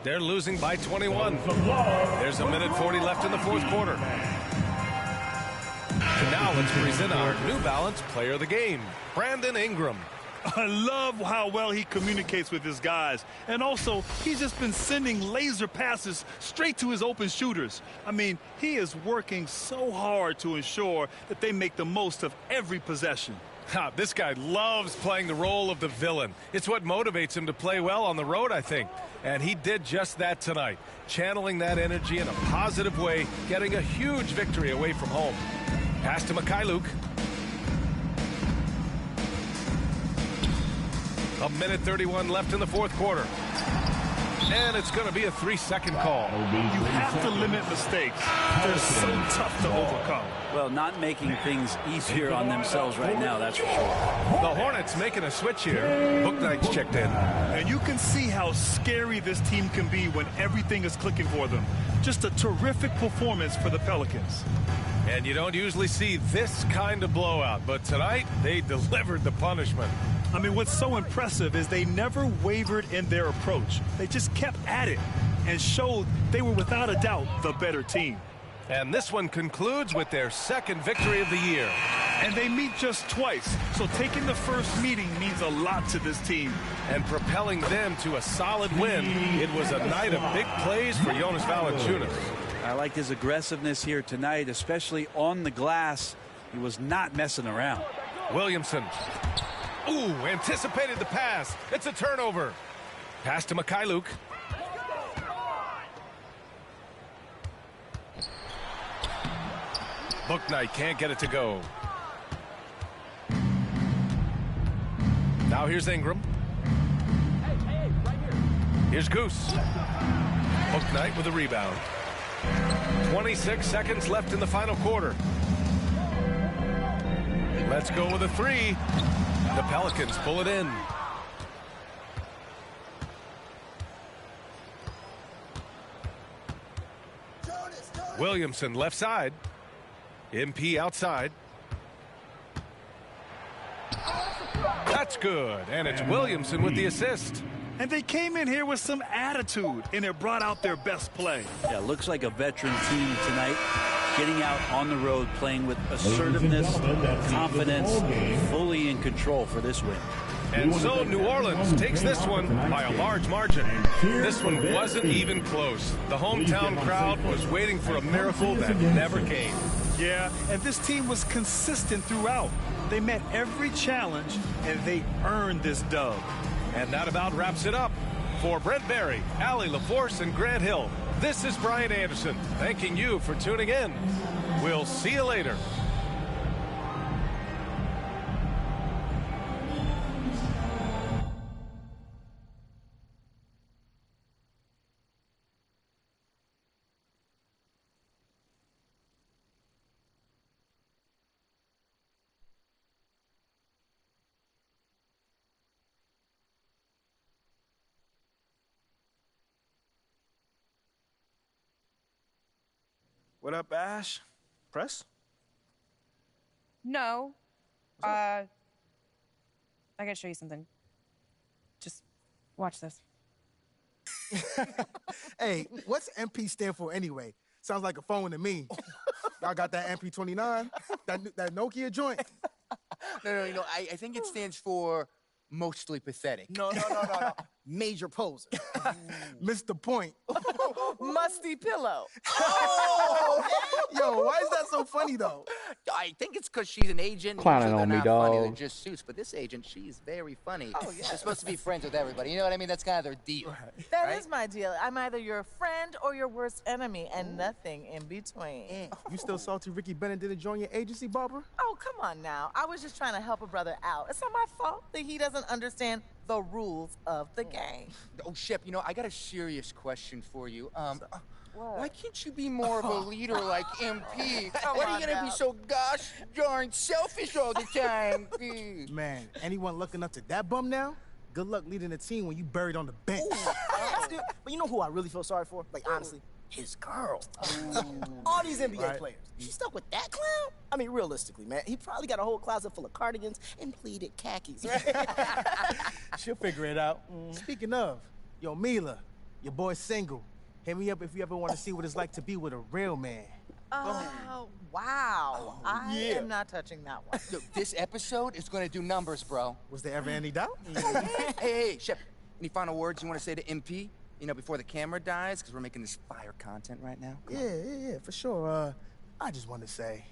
They're losing by 21. There's 1:40 left in the fourth quarter. And now let's present our New Balance Player of the Game, Brandon Ingram. I love how well he communicates with his guys. And also, he's just been sending laser passes straight to his open shooters. I mean, he is working so hard to ensure that they make the most of every possession. This guy loves playing the role of the villain. It's what motivates him to play well on the road, I think. And he did just that tonight, channeling that energy in a positive way, getting a huge victory away from home. Pass to Mikhailuk. 1:31 left in the fourth quarter. And it's going to be a 3-second call. You have to limit mistakes. They're so tough to overcome. Well, not making things easier on themselves right now, that's for sure. The Hornets making a switch here. Bouknight's checked in. And you can see how scary this team can be when everything is clicking for them. Just a terrific performance for the Pelicans. And you don't usually see this kind of blowout, but tonight they delivered the punishment. I mean, what's so impressive is they never wavered in their approach. They just kept at it and showed they were without a doubt the better team. And this one concludes with their second victory of the year. And they meet just twice, so taking the first meeting means a lot to this team. And propelling them to a solid win, it was a night of big plays for Jonas Valanciunas. I liked his aggressiveness here tonight, especially on the glass. He was not messing around. Williamson. Ooh, anticipated the pass. It's a turnover. Pass to Mikhailuk. Bouknight can't get it to go. Now here's Ingram. Here's Goose. Bouknight with a rebound. 26 seconds left in the final quarter. Let's go with a 3. The Pelicans pull it in. Williamson left side. MP outside. That's good. And it's Williamson with the assist. And they came in here with some attitude, and it brought out their best play. Yeah, looks like a veteran team tonight. Getting out on the road, playing with assertiveness, confidence, fully in control for this win. And so New Orleans takes this one by a large margin. This one wasn't even close. The hometown crowd was waiting for a miracle that never came. Yeah, and this team was consistent throughout. They met every challenge, and they earned this dub. And that about wraps it up. For Brent Barry, Allie LaForce, and Grant Hill, this is Brian Anderson, thanking you for tuning in. We'll see you later. What up, Ash? Press? No. I gotta show you something. Just watch this. Hey, what's MP stand for anyway? Sounds like a phone to me. Y'all got that MP29? That Nokia joint? No. I think it stands for mostly pathetic. No. Major poser. Missed the point. Musty pillow. Oh! Yo, why is that so funny, though? I think it's because she's an agent. Clowning Usually on they're me, not funny, dog. they're just suits. But this agent, she's very funny. Oh, yeah. They're supposed to be friends with everybody. You know what I mean? That's kind of their deal. That is my deal. I'm either your friend or your worst enemy, and nothing in between. You still salty Ricky Bennett didn't join your agency, Barbara? Oh, come on now. I was just trying to help a brother out. It's not my fault that he doesn't understand the rules of the game. Oh, Shep, I got a serious question for you. Why can't you be more of a leader like MP? Why are you gonna be so gosh darn selfish all the time? Man, anyone looking up to that bum now? Good luck leading a team when you buried on the bench. But you know who I really feel sorry for? Like, honestly? his girl. All these NBA players. She stuck with that clown? I mean, realistically, man, he probably got a whole closet full of cardigans and pleated khakis. She'll figure it out. Speaking of, yo, Mila, your boy's single. Hit me up if you ever want to see what it's like to be with a real man. Oh, wow. I am not touching that one. Look, this episode is going to do numbers, bro. Was there ever any doubt? Hey, Shep, any final words you want to say to MP? You know, before the camera dies, because we're making this fire content right now. Yeah, for sure. I just want to say,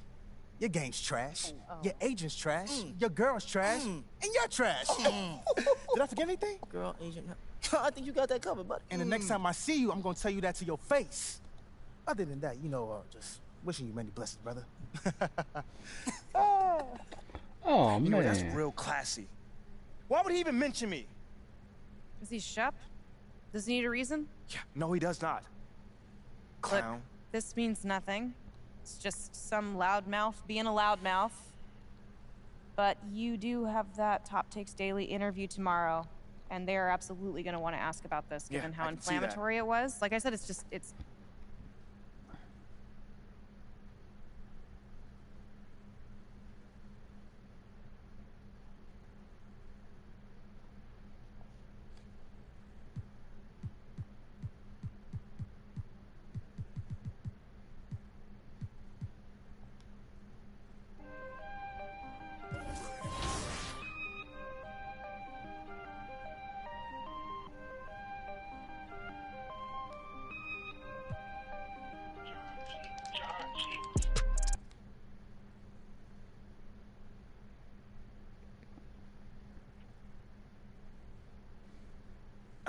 your game's trash, your agent's trash, your girl's trash, and you're trash. Did I forget anything? Girl, agent. I think you got that covered, buddy. And the next time I see you, I'm going to tell you that to your face. Other than that, you know, just wishing you many blessings, brother. Oh, you know, man. that's real classy. Why would he even mention me? Is he Shep? Does he need a reason? Yeah, no, he does not. Clown. Look, this means nothing. It's just some loudmouth being a loudmouth. But you do have that Top Takes Daily interview tomorrow, and they are absolutely going to want to ask about this, given how inflammatory it was. Like I said, it's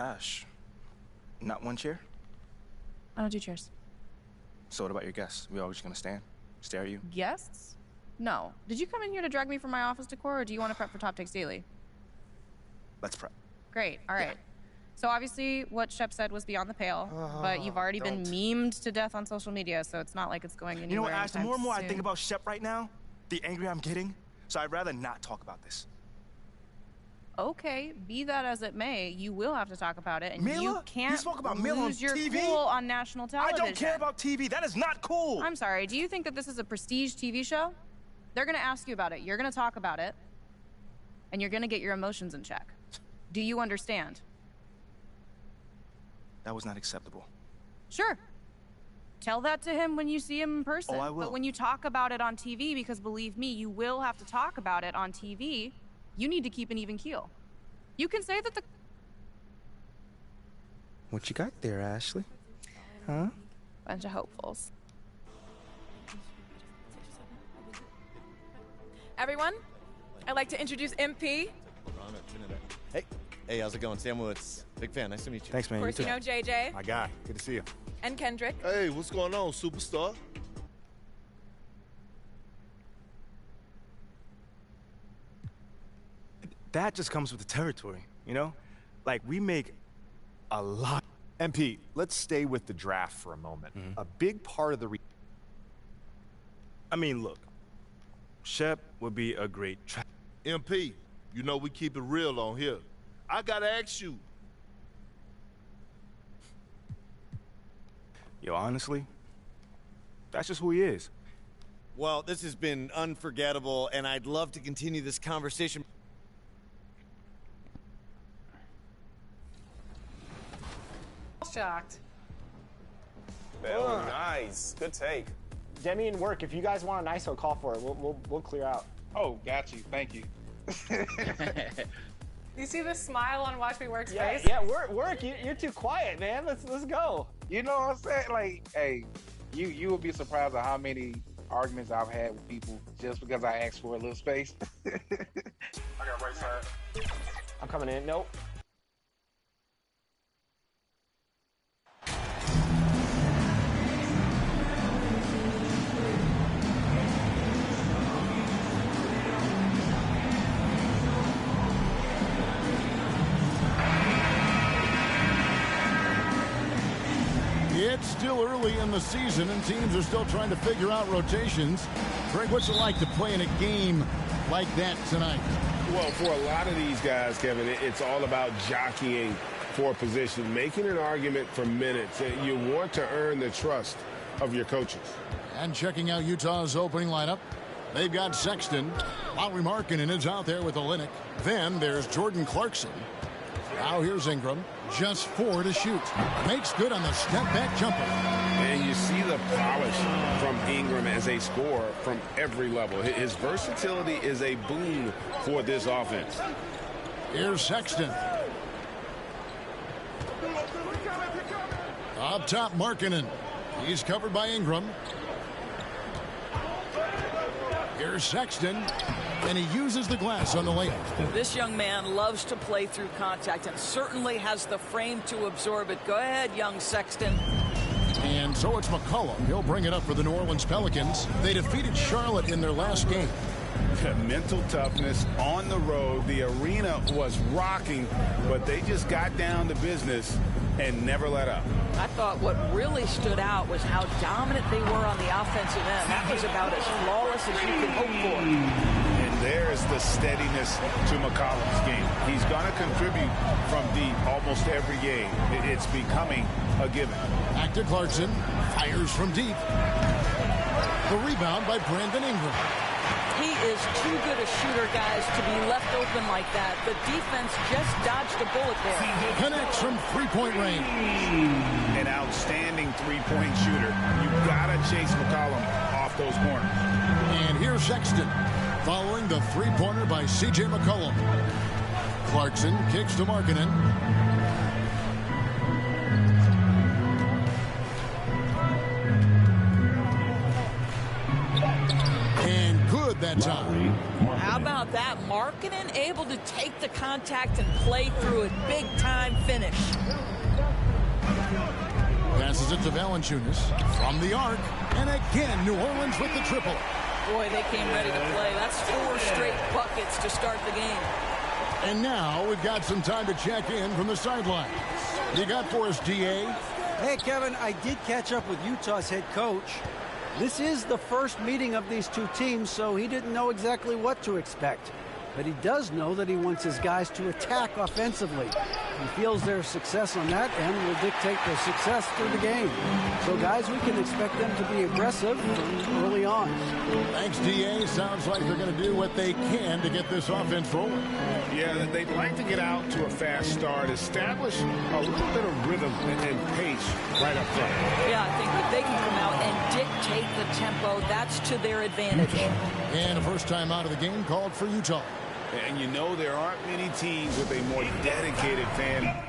Ash, not one chair? I don't do chairs. So what about your guests? We all just gonna stand, stare at you? Guests? No. Did you come in here to drag me from my office decor, or do you want to prep for Top Takes Daily? Let's prep. Great. All right. So obviously what Shep said was beyond the pale, but you've already been memed to death on social media, so it's not like it's going anywhere. You know what, Ash, the more and more I soon. think about Shep right now, the angrier I'm getting, so I'd rather not talk about this. Okay, be that as it may, you will have to talk about it, and Mila? you can't You spoke about Mila on lose your TV? cool on national television. I don't care about TV. That is not cool. I'm sorry. Do you think that this is a prestige TV show? They're going to ask you about it. You're going to talk about it, and you're going to get your emotions in check. Do you understand? That was not acceptable. Sure. Tell that to him when you see him in person. Oh, I will. But when you talk about it on TV, because believe me, you will have to talk about it on TV, you need to keep an even keel. You can say that the... What you got there, Ashley? Huh? Bunch of hopefuls. Everyone, I'd like to introduce MP. Hey, how's it going? Sam Lewis. Big fan. Nice to meet you. Thanks, man. Of course, you know JJ. My guy. Good to see you. And Kendrick. Hey, what's going on, superstar? That just comes with the territory, you know? Like, we make a lot. MP, let's stay with the draft for a moment. A big part of the... I mean, look. Shep would be a great MP, you know we keep it real on here. I gotta ask you. Yo, honestly, that's just who he is. Well, this has been unforgettable, and I'd love to continue this conversation. Shocked. Oh, nice. Good take. Demi and work. If you guys want an ISO, call for it. We'll clear out. Oh, got you. Thank you. You see the smile on Watch Me Work's face? Yeah. Work. You're too quiet, man. Let's go. You know what I'm saying? Like, hey, you will be surprised at how many arguments I've had with people just because I asked for a little space. I got right side. I'm coming in. Nope. It's still early in the season, and teams are still trying to figure out rotations. Greg, what's it like to play in a game like that tonight? Well, for a lot of these guys, Kevin, it's all about jockeying for a position, making an argument for minutes. You want to earn the trust of your coaches. And checking out Utah's opening lineup, they've got Sexton. Lauri Markkanen is out there with Olynyk. Then there's Jordan Clarkson. Now here's Ingram. Just 4 to shoot. Makes good on the step-back jumper. And you see the polish from Ingram as a scorer from every level. His versatility is a boon for this offense. Here's Sexton. Up top, Markkanen. He's covered by Ingram. Here's Sexton, and he uses the glass on the layup. This young man loves to play through contact and certainly has the frame to absorb it. Go ahead, young Sexton. And so it's McCollum. He'll bring it up for the New Orleans Pelicans. They defeated Charlotte in their last game. Mental toughness on the road. The arena was rocking, but they just got down to business and never let up. I thought what really stood out was how dominant they were on the offensive end. That was about as flawless as you could hope for. And there's the steadiness to McCollum's game. He's going to contribute from deep almost every game. It's becoming a given. Back to Clarkson. Fires from deep. The rebound by Brandon Ingram. He is too good a shooter, guys, to be left open like that. The defense just dodged a bullet there. Connects from three-point range. An outstanding three-point shooter. You've got to chase McCollum off those corners. And here's Sexton, following the three-pointer by C.J. McCollum. Clarkson kicks to Markkanen. That time. How about that? Markkanen able to take the contact and play through it. Big time finish. Passes it to Valanciunas from the arc. And again, New Orleans with the triple. Boy, they came ready to play. That's 4 straight buckets to start the game. And now we've got some time to check in from the sidelines. You got for us, D.A.? Hey, Kevin, I did catch up with Utah's head coach. This is the first meeting of these two teams, so he didn't know exactly what to expect. But he does know that he wants his guys to attack offensively. He feels their success on that end will dictate their success through the game. So, guys, we can expect them to be aggressive from early on. Thanks, D.A. Sounds like they're going to do what they can to get this offense rolling. Yeah, they'd like to get out to a fast start, establish a little bit of rhythm and pace right up front. Yeah, I think if they can come out and dictate the tempo, that's to their advantage. And a first time out of the game called for Utah. And you know there aren't many teams with a more dedicated fan.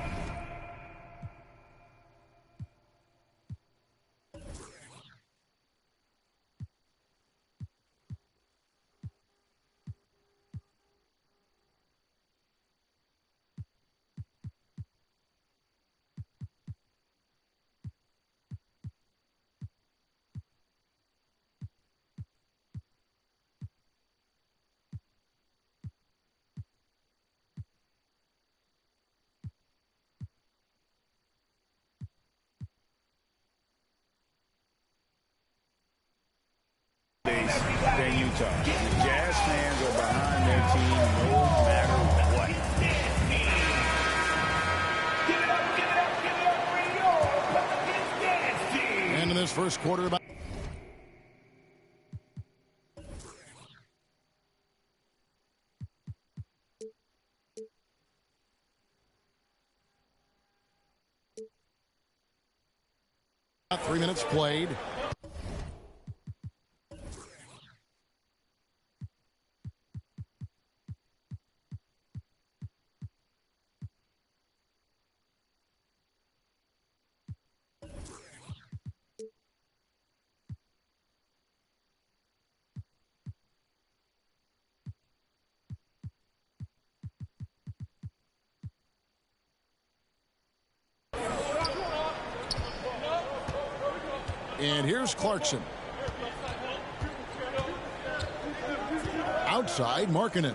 Than Utah. The Jazz fans are behind their team no matter what. And in this first quarter, about about 3 minutes played. And here's Clarkson. Outside, Markkanen.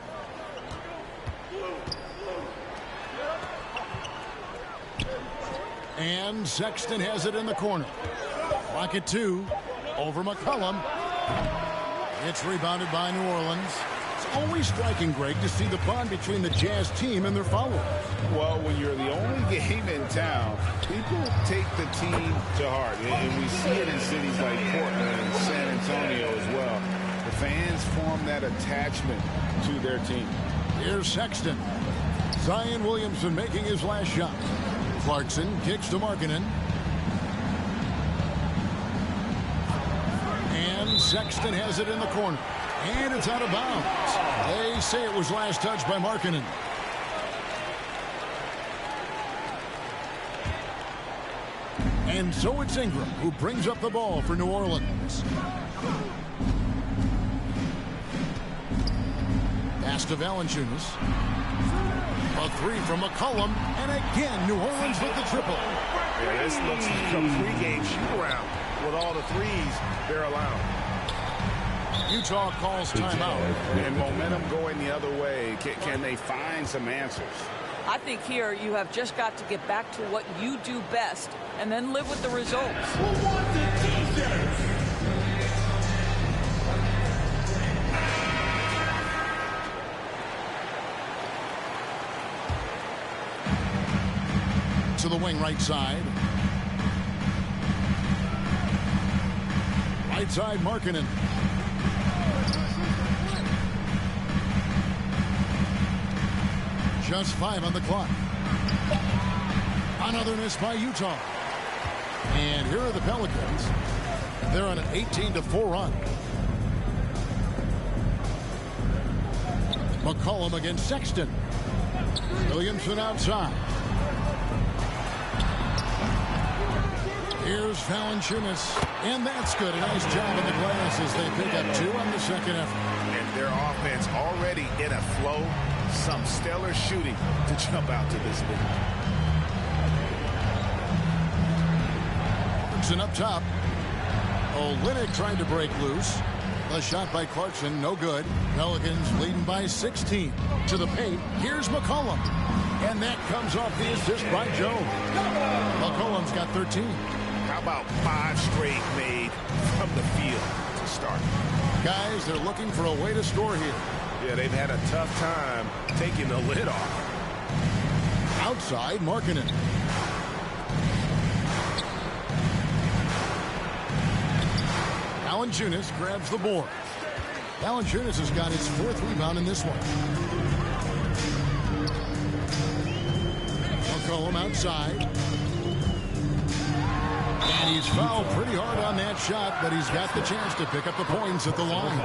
And Sexton has it in the corner. Clock at 2. Over McCollum. It's rebounded by New Orleans. It's always striking, Greg, to see the bond between the Jazz team and their followers. Well, when you're the only game in town, people take the team to heart. And we see it in cities like Portland and San Antonio as well. The fans form that attachment to their team. Here's Sexton. Zion Williamson making his last shot. Clarkson kicks to Markkanen. And Sexton has it in the corner. And it's out of bounds. They say it was last touched by Markkanen. And so it's Ingram who brings up the ball for New Orleans. Pass to Valanciunas. A three from McCollum, and again New Orleans with the triple. Yeah, this looks like a three-game shoot-around with all the threes they're allowing. Utah calls timeout. And momentum going the other way. Can they find some answers? I think here you have just got to get back to what you do best and then live with the results. To the wing right side. Right side, Markkanen. Just 5 on the clock. Another miss by Utah. And here are the Pelicans. They're on an 18-4 run. McCollum against Sexton. Williamson outside. Here's Valanciunas, and that's good. A nice job in the glass as they pick up 2 on the second effort. And their offense already in a flow. Some stellar shooting to jump out to this lead. Clarkson up top. Olynyk trying to break loose. The shot by Clarkson, no good. Pelicans leading by 16. To the paint, here's McCollum. And that comes off the assist by Jones. McCollum's got 13. How about 5 straight made from the field to start? Guys, they're looking for a way to score here. Yeah, they've had a tough time taking the lid off. Outside, Markkanen. Valanciunas grabs the board. Valanciunas has got his 4th rebound in this one. McCollum outside. And he's fouled pretty hard on that shot, but he's got the chance to pick up the points at the line.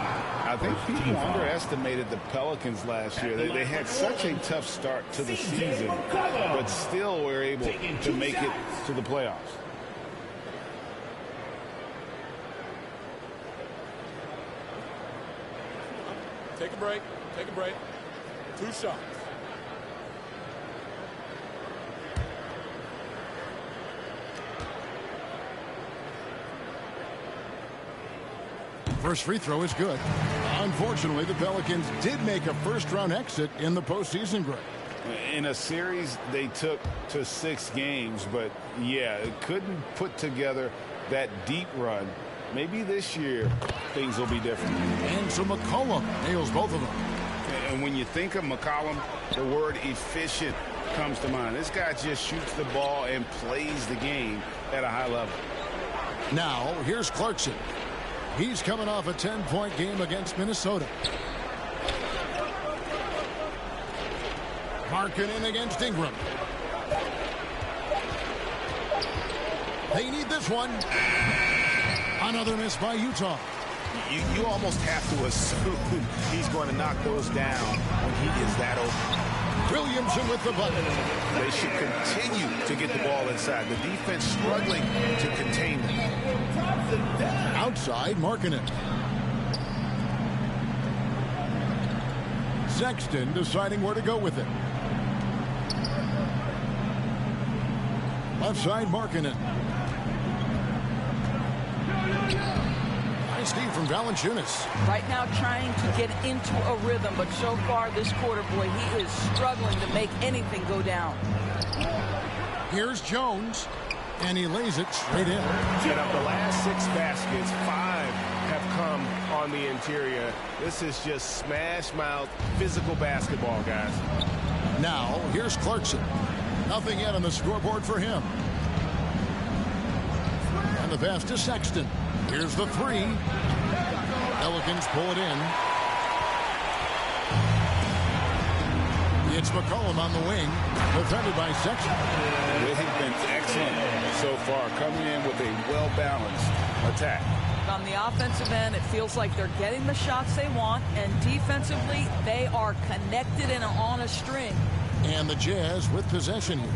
I think people underestimated the Pelicans last year. They had such a tough start to the season, but still were able to make it to the playoffs. Take a break. Take a break. 2 shots. First free throw is good. Unfortunately, the Pelicans did make a first-round exit in the postseason, Greg. In a series, they took to 6 games, but yeah, it couldn't put together that deep run. Maybe this year, things will be different. And so McCollum nails both of them. And when you think of McCollum, the word efficient comes to mind. This guy just shoots the ball and plays the game at a high level. Now, here's Clarkson. He's coming off a 10-point game against Minnesota. Markkanen against Ingram. They need this one. Another miss by Utah. You almost have to assume he's going to knock those down when he is that open. Williamson with the button. They should continue to get the ball inside. The defense struggling to contain them. Outside, Markkanen. Sexton deciding where to go with it. Left side, Markkanen. Nice D from Valanciunas. Right now trying to get into a rhythm, but so far this quarter, boy, he is struggling to make anything go down. Here's Jones, and he lays it straight in. And of the last 6 baskets, 5 have come on the interior. This is just smash mouth physical basketball, guys. Now, here's Clarkson. Nothing yet on the scoreboard for him. And the pass to Sexton. Here's the three. Pelicans pull it in. It's McCollum on the wing, defended by Sexton. They've been excellent so far, coming in with a well-balanced attack. On the offensive end, it feels like they're getting the shots they want, and defensively, they are connected and on a string. And the Jazz with possession here.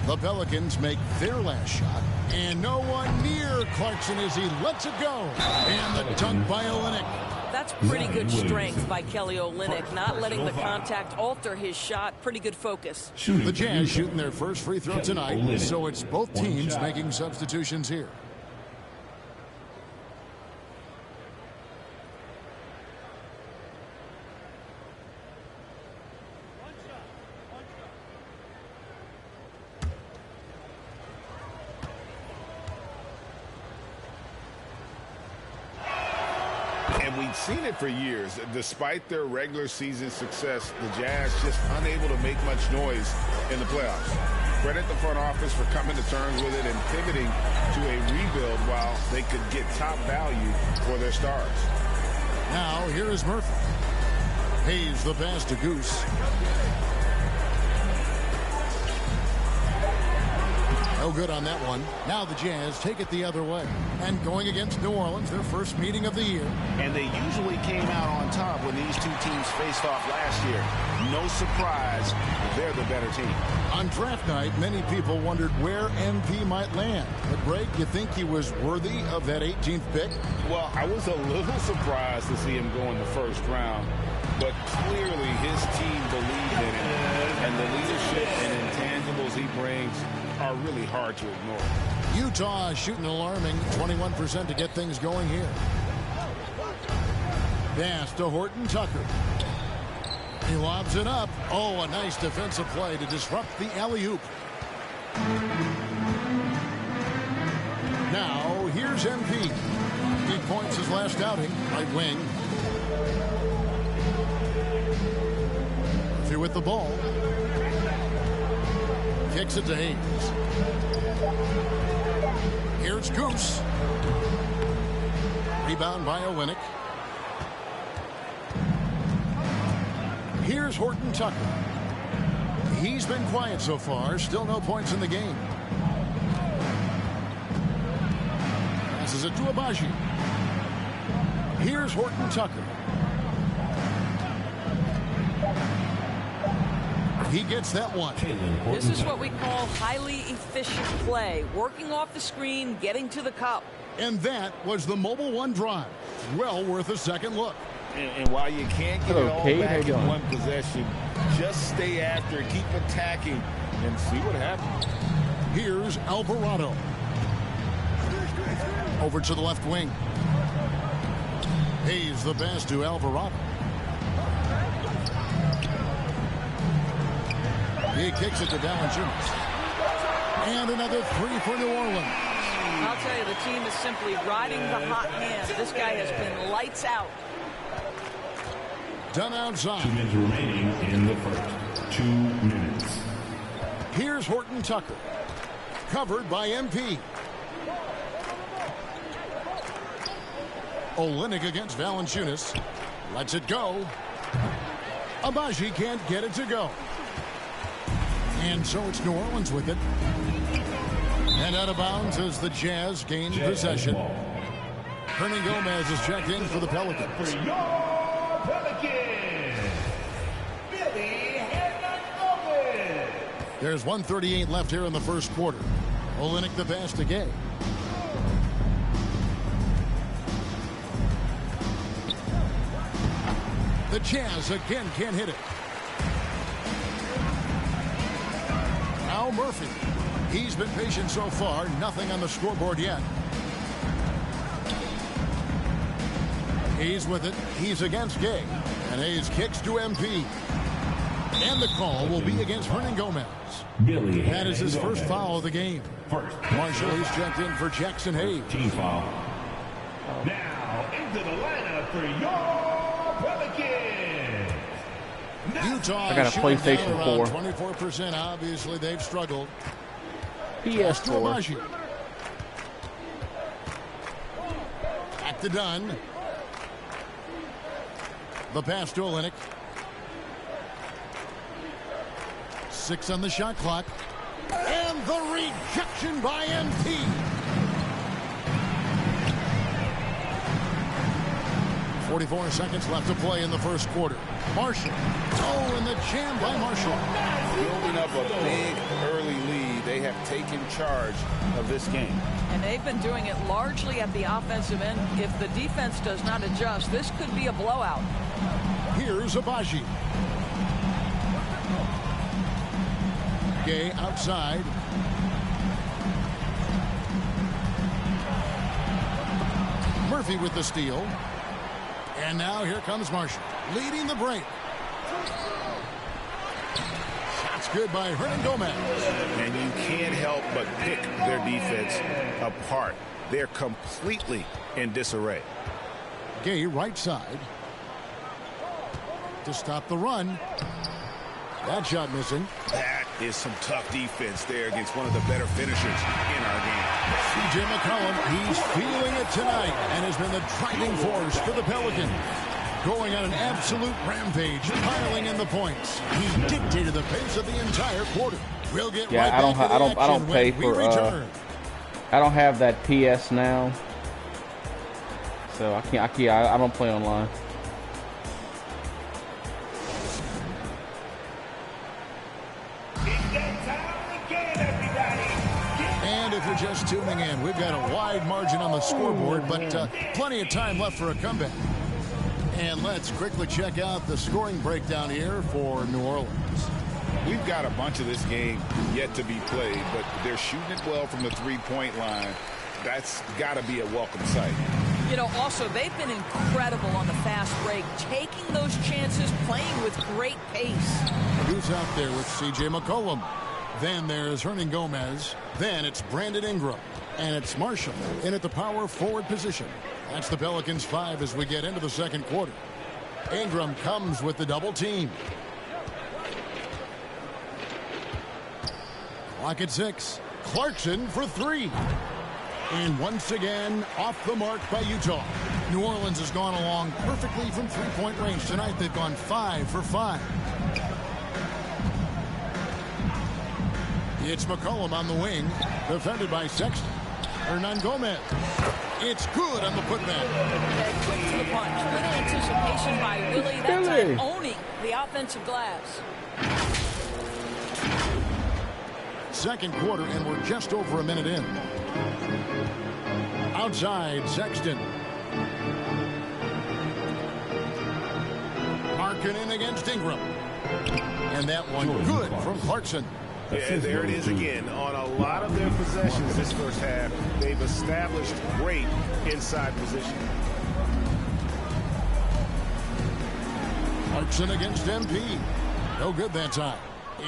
The Pelicans make their last shot, and no one near Clarkson as he lets it go. And the dunk by Olynyk. That's pretty good strength by Kelly Olynyk, not letting the contact alter his shot. Pretty good focus. The Jazz shooting their first free throw tonight, so it's both teams making substitutions here. We've seen it for years. Despite their regular season success, the Jazz just unable to make much noise in the playoffs. Credit the front office for coming to terms with it and pivoting to a rebuild while they could get top value for their stars. Now, here is Murphy. Hayes the pass to Goose. No good on that one. Now the Jazz take it the other way. And going against New Orleans, their first meeting of the year. And they usually came out on top when these two teams faced off last year. No surprise, they're the better team. On draft night, many people wondered where MP might land. But, Greg, you think he was worthy of that 18th pick? Well, I was a little surprised to see him go in the first round. But clearly his team believed in him. And the leadership and intangibles he brings are really hard to ignore. Utah shooting alarming 21% to get things going here. Pass to Horton Tucker. He lobs it up. Oh, a nice defensive play to disrupt the alley-oop. Now, here's MP. 8 points his last outing. Right wing. Murphy with the ball. Kicks it to Hayes. Here's Goose. Rebound by Olynyk. Here's Horton Tucker. He's been quiet so far. Still no points in the game. Passes it to Abaji. Here's Horton Tucker. He gets that one. This is what we call highly efficient play. Working off the screen, getting to the cup. And that was the Mobile One drive. Well worth a second look. And while you can't get it all back in one possession, just stay after it, keep attacking, and see what happens. Here's Alvarado. Over to the left wing. Hayes the pass to Alvarado. He kicks it to Valanciunas. And another three for New Orleans. I'll tell you, the team is simply riding the hot hand. This guy has been lights out. Done outside. 2 minutes remaining in the first. 2 minutes. Here's Horton Tucker. Covered by MP. Olynyk against Valanciunas. Lets it go. Abaji can't get it to go. And so it's New Orleans with it. And out of bounds as the Jazz gain possession. Hernan Gomez is checked in for the Pelicans. For your Pelicans, Billy Hernan-Gomez. There's 1:38 left here in the first quarter. Olynyk the pass to Gay. The Jazz again can't hit it. Now Murphy. He's been patient so far. Nothing on the scoreboard yet. Hayes with it. He's against Gay. And Hayes kicks to MP. And the call will be against Hernan Gomez. Billy that is his first foul of the game. First. Marshall is checked in for Jackson Hayes. Team foul. Now into the lineup for your Pelicans. Utah. I got a PlayStation 4. 24%. Obviously, they've struggled. PS4. Back to Dunn. The pass to Olynyk. 6 on the shot clock. And the rejection by MP. .44 seconds left to play in the first quarter. Marshall. Oh, and the jam by Marshall. Building up a big early lead. They have taken charge of this game. And they've been doing it largely at the offensive end. If the defense does not adjust, this could be a blowout. Here's Abaji. Gay outside. Murphy with the steal. And now here comes Marshall, leading the break. Shots good by Hernan Gomez. And you can't help but pick their defense apart. They're completely in disarray. Gay right side. To stop the run. That shot missing. That is some tough defense there against one of the better finishers in our game. CJ McCollum, he's feeling it tonight and has been the driving force for the Pelicans. Going on an absolute rampage, piling in the points. He dictated the pace of the entire quarter. We'll get right back to the I don't pay for I don't have that PS now. So I don't play online. And if you're just tuning in, we've got a wide margin on the scoreboard, but plenty of time left for a comeback. And let's quickly check out the scoring breakdown here for New Orleans. We've got a bunch of this game yet to be played, but they're shooting it well from the three-point line. That's got to be a welcome sight. You know, also, they've been incredible on the fast break, taking those chances, playing with great pace. Who's out there with C.J. McCollum? Then there's Hernan Gomez. Then it's Brandon Ingram. And it's Marshall in at the power forward position. That's the Pelicans 5 as we get into the second quarter. Ingram comes with the double team. Clock at 6. Clarkson for 3. And once again, off the mark by Utah. New Orleans has gone along perfectly from three-point range. Tonight they've gone 5 for 5. It's McCollum on the wing, defended by Sexton. Hernan Gomez. It's good on the putback. Quick to the punch. Good anticipation by Willie. That time owning the offensive glass. Second quarter, and we're just over a minute in. Outside, Sexton. Marking in against Ingram. And that one good from Clarkson. Yeah, there it is again. On a lot of their possessions this first half, they've established great inside position. Clarkson against MP. No good that time.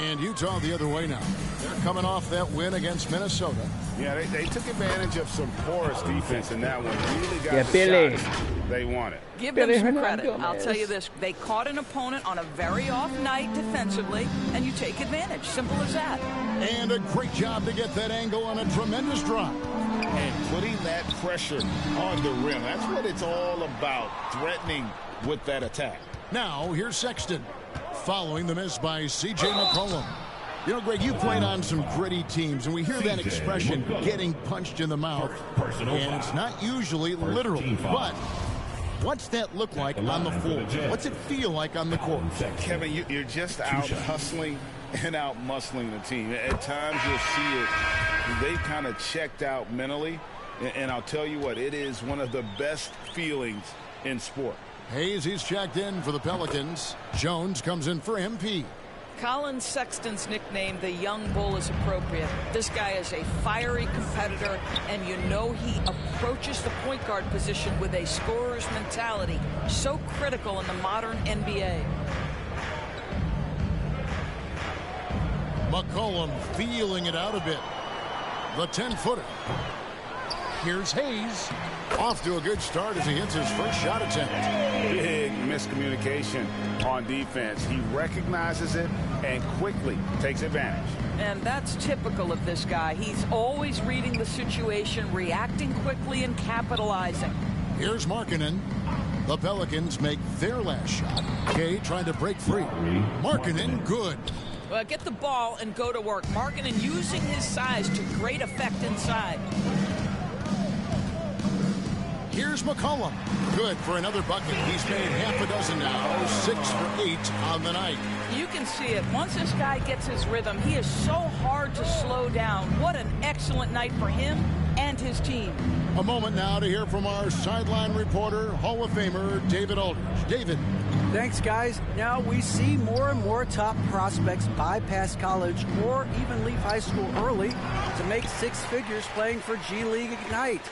And Utah the other way now. They're coming off that win against Minnesota. Yeah, they took advantage of some porous defense in that one. Really got the Billy. shots they wanted. Give them some credit. I'll tell you this. They caught an opponent on a very off night defensively, and you take advantage. Simple as that. And a great job to get that angle on a tremendous drop. And putting that pressure on the rim. That's what it's all about, threatening with that attack. Now, here's Sexton, following the miss by C.J. McCollum. You know, Greg, you played on some gritty teams, and we hear that expression, getting punched in the mouth, and it's not usually literal, but what's that look like on the floor? What's it feel like on the court? Kevin, you're just out hustling and out muscling the team. At times you'll see it, they kind of checked out mentally, and I'll tell you what, it is one of the best feelings in sport. Hayes, he's checked in for the Pelicans. Jones comes in for MP. Colin Sexton's nickname, the Young Bull, is appropriate. This guy is a fiery competitor, and you know he approaches the point guard position with a scorer's mentality. So critical in the modern NBA. McCollum feeling it out a bit. The 10-footer. Here's Hayes. Off to a good start as he hits his first shot attempt. Big miscommunication on defense. He recognizes it and quickly takes advantage. And that's typical of this guy. He's always reading the situation, reacting quickly, and capitalizing. Here's Markkanen. The Pelicans make their last shot. Kay trying to break free. Markkanen, good. Get the ball and go to work. Markkanen using his size to great effect inside. Here's McCollum. Good for another bucket. He's made half a dozen now. 6 for 8 on the night. You can see it. Once this guy gets his rhythm, he is so hard to slow down. What an excellent night for him and his team. A moment now to hear from our sideline reporter, Hall of Famer David Aldridge. David. Thanks, guys. Now we see more and more top prospects bypass college or even leave high school early to make six figures playing for G League Ignite.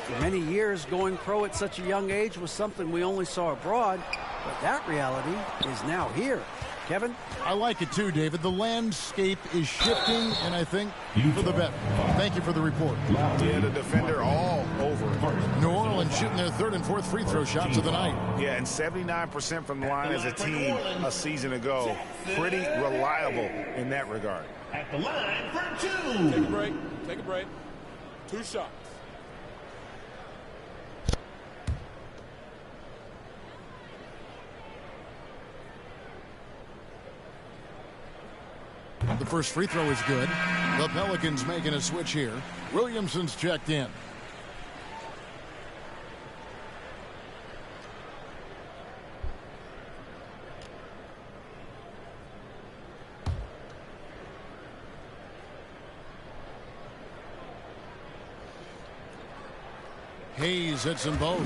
For many years, going pro at such a young age was something we only saw abroad, but that reality is now here. Kevin? I like it too, David. The landscape is shifting, and I think for the better. Thank you for the report. Yeah, the defender all over. New Orleans shooting their third and fourth free throw shots of the night. Yeah, and 79% from the line as a team a season ago. Pretty reliable in that regard. At the line for two. Take a break. Take a break. 2 shots. The first free throw is good. The Pelicans making a switch here. Williamson's checked in. Hayes hits them both.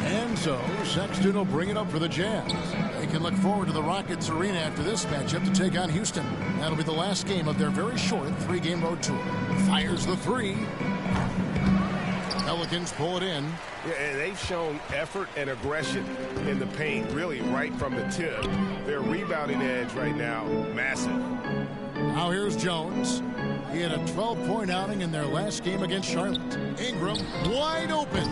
And so Sexton will bring it up for the Jazz. They can look forward to the Rockets Arena after this matchup to take on Houston. That'll be the last game of their very short 3-game road tour. Fires the three. Pelicans pull it in. Yeah, and they've shown effort and aggression in the paint, really right from the tip. Their rebounding edge right now, massive. Now here's Jones. He had a 12-point outing in their last game against Charlotte. Ingram wide open.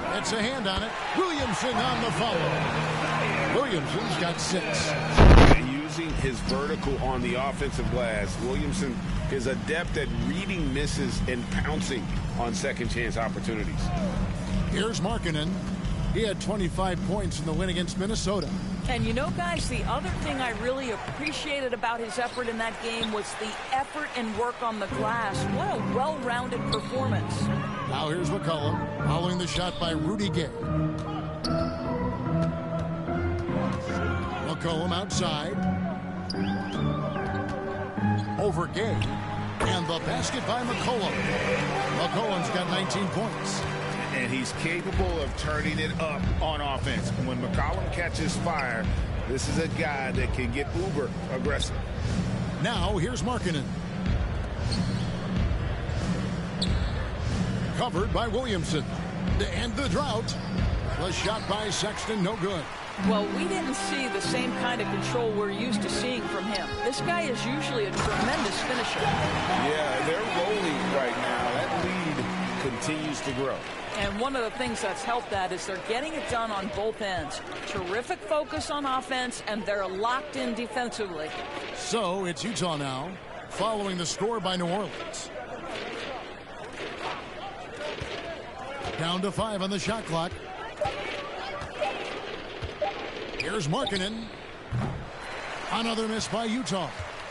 That's a hand on it. Williamson on the follow. Williamson's got 6. Using his vertical on the offensive glass, Williamson is adept at reading misses and pouncing on second chance opportunities. Here's Markkanen. He had 25 points in the win against Minnesota. And you know, guys, the other thing I really appreciated about his effort in that game was the effort and work on the glass. What a well-rounded performance. Now here's McCollum following the shot by Rudy Gay. McCollum outside. Over Gay. And the basket by McCollum. McCollum's got 19 points. And he's capable of turning it up on offense. When McCollum catches fire, this is a guy that can get uber aggressive. Now here's Markkanen. Covered by Williamson. To end the drought. The shot by Sexton, no good. Well, we didn't see the same kind of control we're used to seeing from him. This guy is usually a tremendous finisher. Yeah, they're rolling right now. That lead continues to grow. And one of the things that's helped that is they're getting it done on both ends. Terrific focus on offense, and they're locked in defensively. So it's Utah now, following the score by New Orleans. Down to 5 on the shot clock. Here's Markkanen. Another miss by Utah.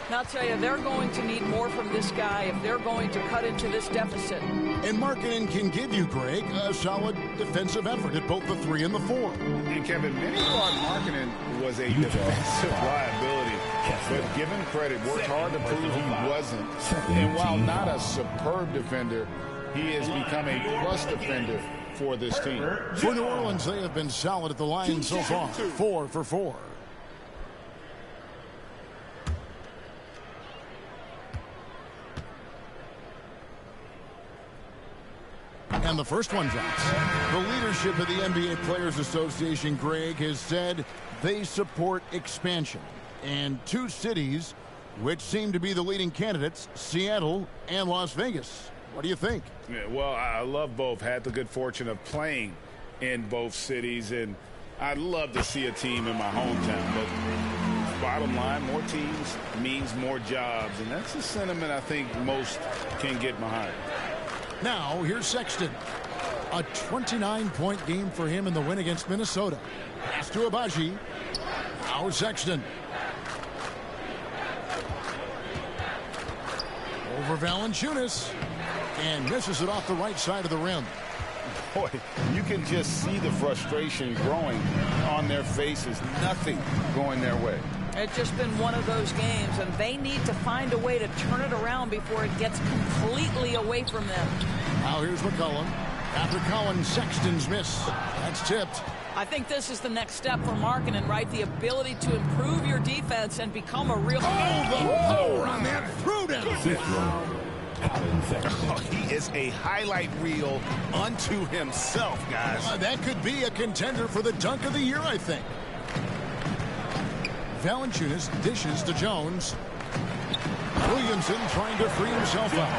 And I'll tell you, they're going to need more from this guy if they're going to cut into this deficit. And Markkanen can give you, Greg, a solid defensive effort at both the 3 and the 4. And Kevin, many thought Markkanen was a defensive liability. But given credit, worked hard to prove he wasn't. And while not a superb defender, he has become a plus defender for this team. For New Orleans, they have been solid at the line so far. 4 for 4. And the first one drops. The leadership of the NBA Players Association, Greg, has said they support expansion. And 2 cities which seem to be the leading candidates, Seattle and Las Vegas. What do you think? Yeah, well, I love both. Had the good fortune of playing in both cities, and I'd love to see a team in my hometown. But bottom line, more teams means more jobs, and that's a sentiment I think most can get behind. Now, here's Sexton. A 29-point game for him in the win against Minnesota. Pass to Abaji. Now Sexton. Over Valanciunas. And misses it off the right side of the rim. Boy, you can just see the frustration growing on their faces. Nothing going their way. It's just been one of those games, and they need to find a way to turn it around before it gets completely away from them. Now here's McCollum. After Collins, Sexton's miss. That's tipped. I think this is the next step for Markkanen, right? The ability to improve your defense and become a real... Oh, the power on that throwdown. Oh, he is a highlight reel unto himself, guys. That could be a contender for the dunk of the year, I think. Valanciunas dishes to Jones. Williamson trying to free himself up.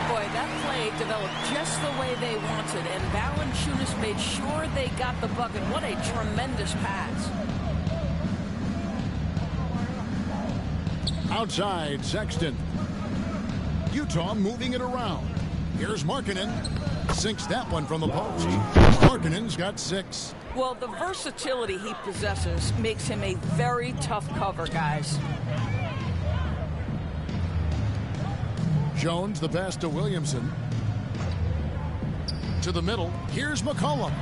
Boy, that play developed just the way they wanted, and Valanciunas made sure they got the bucket. What a tremendous pass. Outside, Sexton. Utah moving it around. Here's Markkanen. Sinks that one from the post. Markkanen's got 6. Well, the versatility he possesses makes him a very tough cover, guys. Jones, the pass to Williamson. To the middle. Here's McCollum.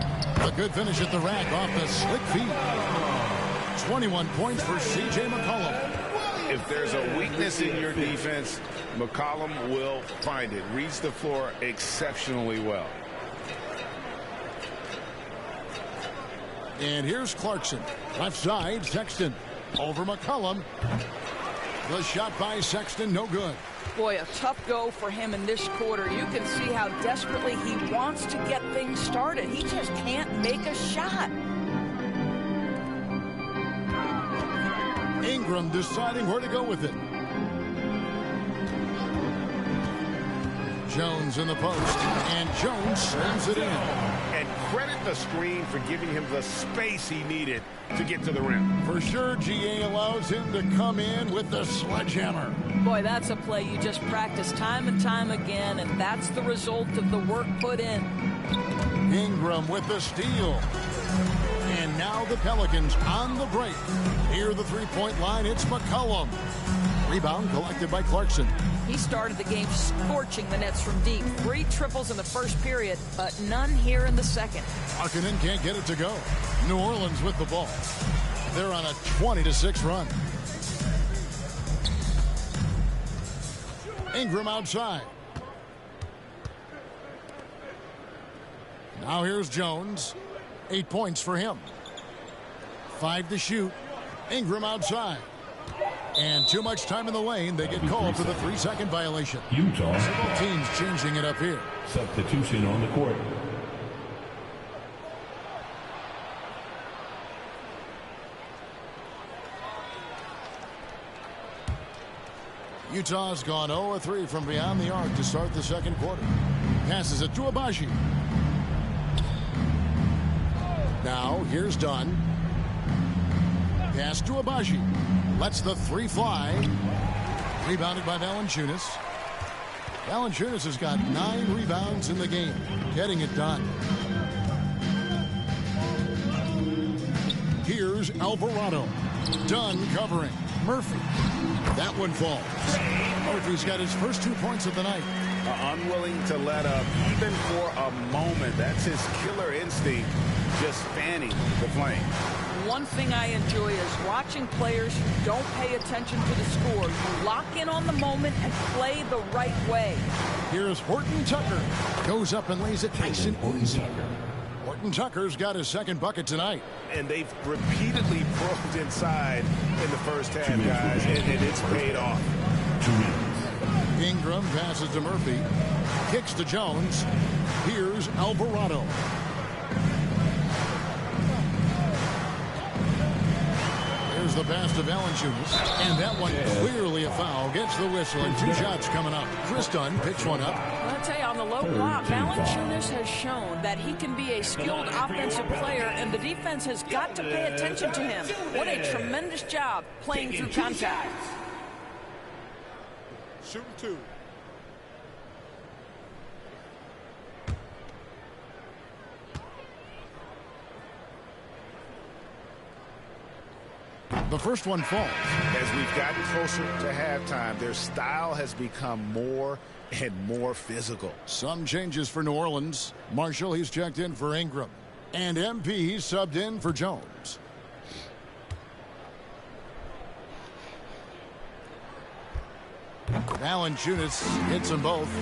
A good finish at the rack off the slick feet. 21 points for C.J. McCollum. If there's a weakness in your defense, McCollum will find it. Reads the floor exceptionally well. And here's Clarkson. Left side, Sexton. Over McCollum. The shot by Sexton, no good. Boy, a tough go for him in this quarter. You can see how desperately he wants to get things started. He just can't make a shot. Ingram deciding where to go with it. Jones in the post, and Jones slams it in. And credit the screen for giving him the space he needed to get to the rim. For sure, GA allows him to come in with the sledgehammer. Boy, that's a play you just practice time and time again, and that's the result of the work put in. Ingram with the steal. And now the Pelicans on the break. Near the three-point line, it's McCollum. Rebound collected by Clarkson. He started the game scorching the Nets from deep. 3 triples in the first period, but none here in the second. Markkanen can't get it to go. New Orleans with the ball. They're on a 20-6 run. Ingram outside. Now here's Jones. 8 points for him. 5 to shoot. Ingram outside. And too much time in the lane. They get called for the 3-second violation. Utah. Several teams changing it up here. Substitution on the court. Utah's gone 0-3 from beyond the arc to start the second quarter. Passes it to Abaji. Now here's Dunn. Pass to Abaji. Lets the 3 fly. Rebounded by Valanciunas. Valanciunas has got 9 rebounds in the game. Getting it done. Here's Alvarado. Dunn covering. Murphy. That one falls. Murphy's got his first 2 points of the night. Unwilling to let up even for a moment. That's his killer instinct, just fanning the flame. One thing I enjoy is watching players who don't pay attention to the score. You lock in on the moment and play the right way. Here's Horton Tucker. Goes up and lays it nice and easy. Horton Tucker's got his second bucket tonight. And they've repeatedly probed inside in the first half, guys, and it's paid off. 2 minutes. Ingram passes to Murphy. Kicks to Jones. Here's Alvarado. There's Here's the pass to Valanciunas. And that one clearly a foul. Gets the whistle and 2 shots coming up. Chris Dunn picks one up. I'll tell you, on the low block, Valanciunas has shown that he can be a skilled offensive player, and the defense has got to pay attention to him. What a tremendous job playing through contact. Shooting 2. The first one falls. As we've gotten closer to halftime, their style has become more and more physical. Some changes for New Orleans. Marshall, he's checked in for Ingram. And MP, he's subbed in for Jones. Valanciunas hits them both.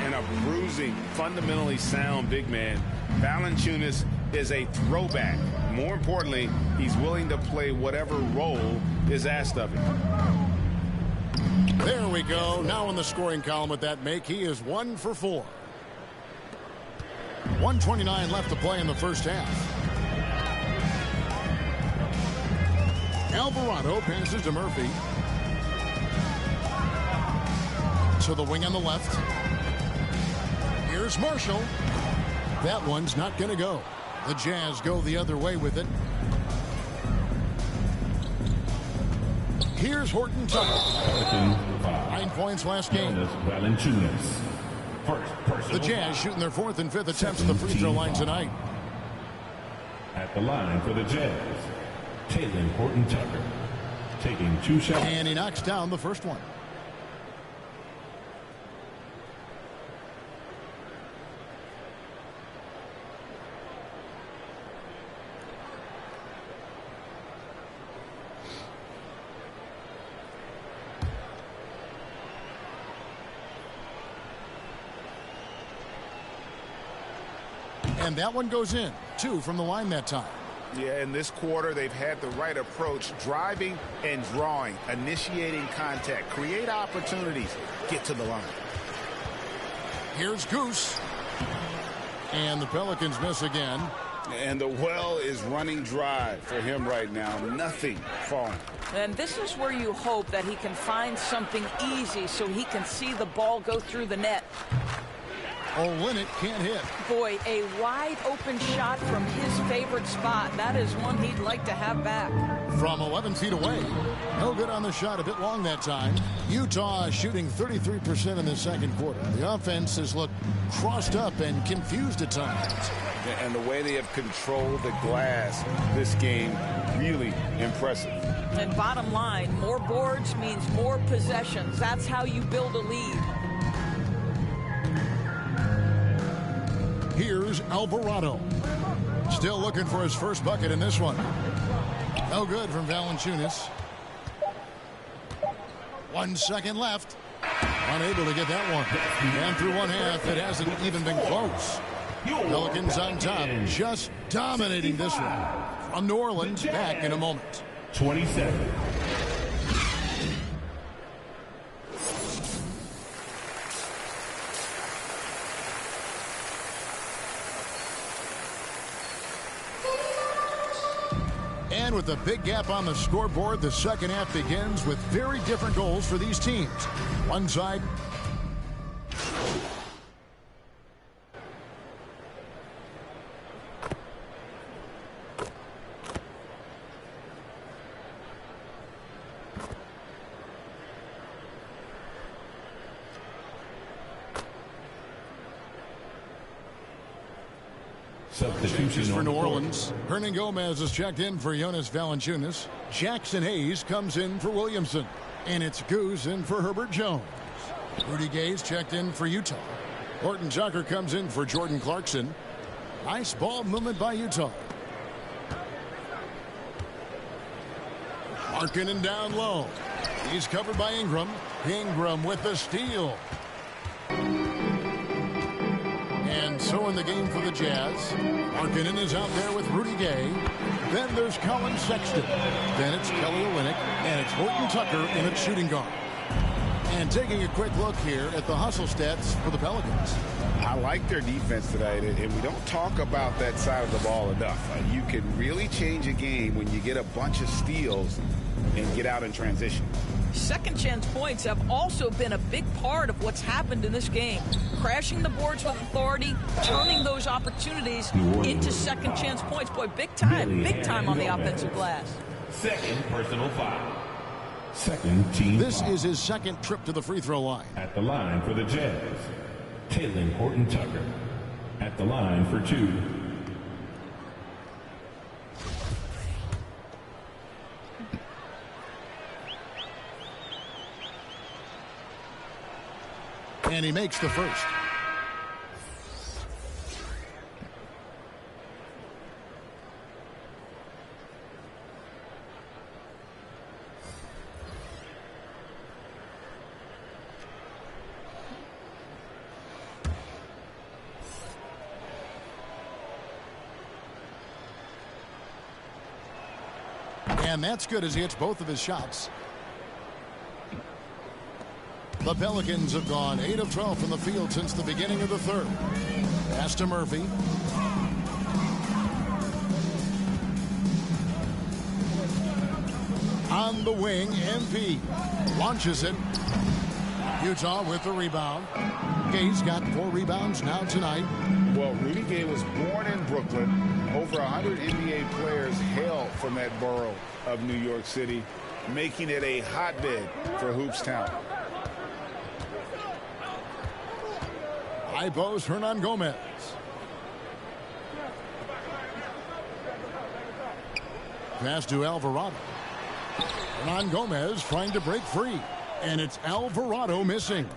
And a bruising, fundamentally sound big man. Valanciunas is a throwback. More importantly, he's willing to play whatever role is asked of him. There we go. Now in the scoring column with that make, he is 1 for 4. 1:29 left to play in the first half. Alvarado passes to Murphy. To the wing on the left. Here's Marshall. That one's not going to go. The Jazz go the other way with it. Here's Horton Tucker. 9 points last game. The Jazz shooting their 4th and 5th attempts at the free throw line tonight. At the line for the Jazz, Taylor Horton Tucker, taking 2 shots. And he knocks down the first one. And that one goes in. 2 from the line that time. Yeah, in this quarter, they've had the right approach, driving and drawing, initiating contact, create opportunities, get to the line. Here's Goose. And the Pelicans miss again. And the well is running dry for him right now. Nothing falling. And this is where you hope that he can find something easy so he can see the ball go through the net. Olynyk can't hit. Boy, a wide open shot from his favorite spot. That is one he'd like to have back. From 11 feet away. No good on the shot, a bit long that time. Utah shooting 33% in the second quarter. The offense has looked crossed up and confused at times. And the way they have controlled the glass this game, really impressive. And bottom line, more boards means more possessions. That's how you build a lead. Here's Alvarado. Still looking for his first bucket in this one. No good from Valanciunas. 1 second left. Unable to get that one. And through one half, it hasn't even been close. Pelicans on top, just dominating this one. From New Orleans, back in a moment. 27. And with a big gap on the scoreboard, the second half begins with very different goals for these teams. One side. Substitutions for New Orleans. Hernan Gomez is checked in for Jonas Valanciunas. Jackson Hayes comes in for Williamson. And it's Goose in for Herbert Jones. Rudy Gay's checked in for Utah. Horton Tucker comes in for Jordan Clarkson. Nice ball movement by Utah. Markkanen down low. He's covered by Ingram. Ingram with the steal. And so in the game for the Jazz, Markkanen is out there with Rudy Gay. Then there's Colin Sexton. Then it's Kelly Olynyk. And it's Horton Tucker in at shooting guard. And taking a quick look here at the hustle stats for the Pelicans. I like their defense tonight, and we don't talk about that side of the ball enough. You can really change a game when you get a bunch of steals and get out in transition. Second chance points have also been a big part of what's happened in this game. Crashing the boards with authority, turning those opportunities into second chance points. Boy, big time on the offensive glass. Second personal foul. Second team This foul. is his second trip to the free throw line. At the line for the Jazz, Taylor Horton-Tucker. At the line for 2. And he makes the first. And that's good as he hits both of his shots. The Pelicans have gone 8 of 12 from the field since the beginning of the third. Pass to Murphy. On the wing, MP launches it. Utah with the rebound. Gay's got 4 rebounds now tonight. Well, Rudy Gay was born in Brooklyn. Over 100 NBA players hail from that borough of New York City, making it a hotbed for hoops talent. High post, Hernan Gomez. Pass to Alvarado. Hernan Gomez trying to break free. And it's Alvarado missing.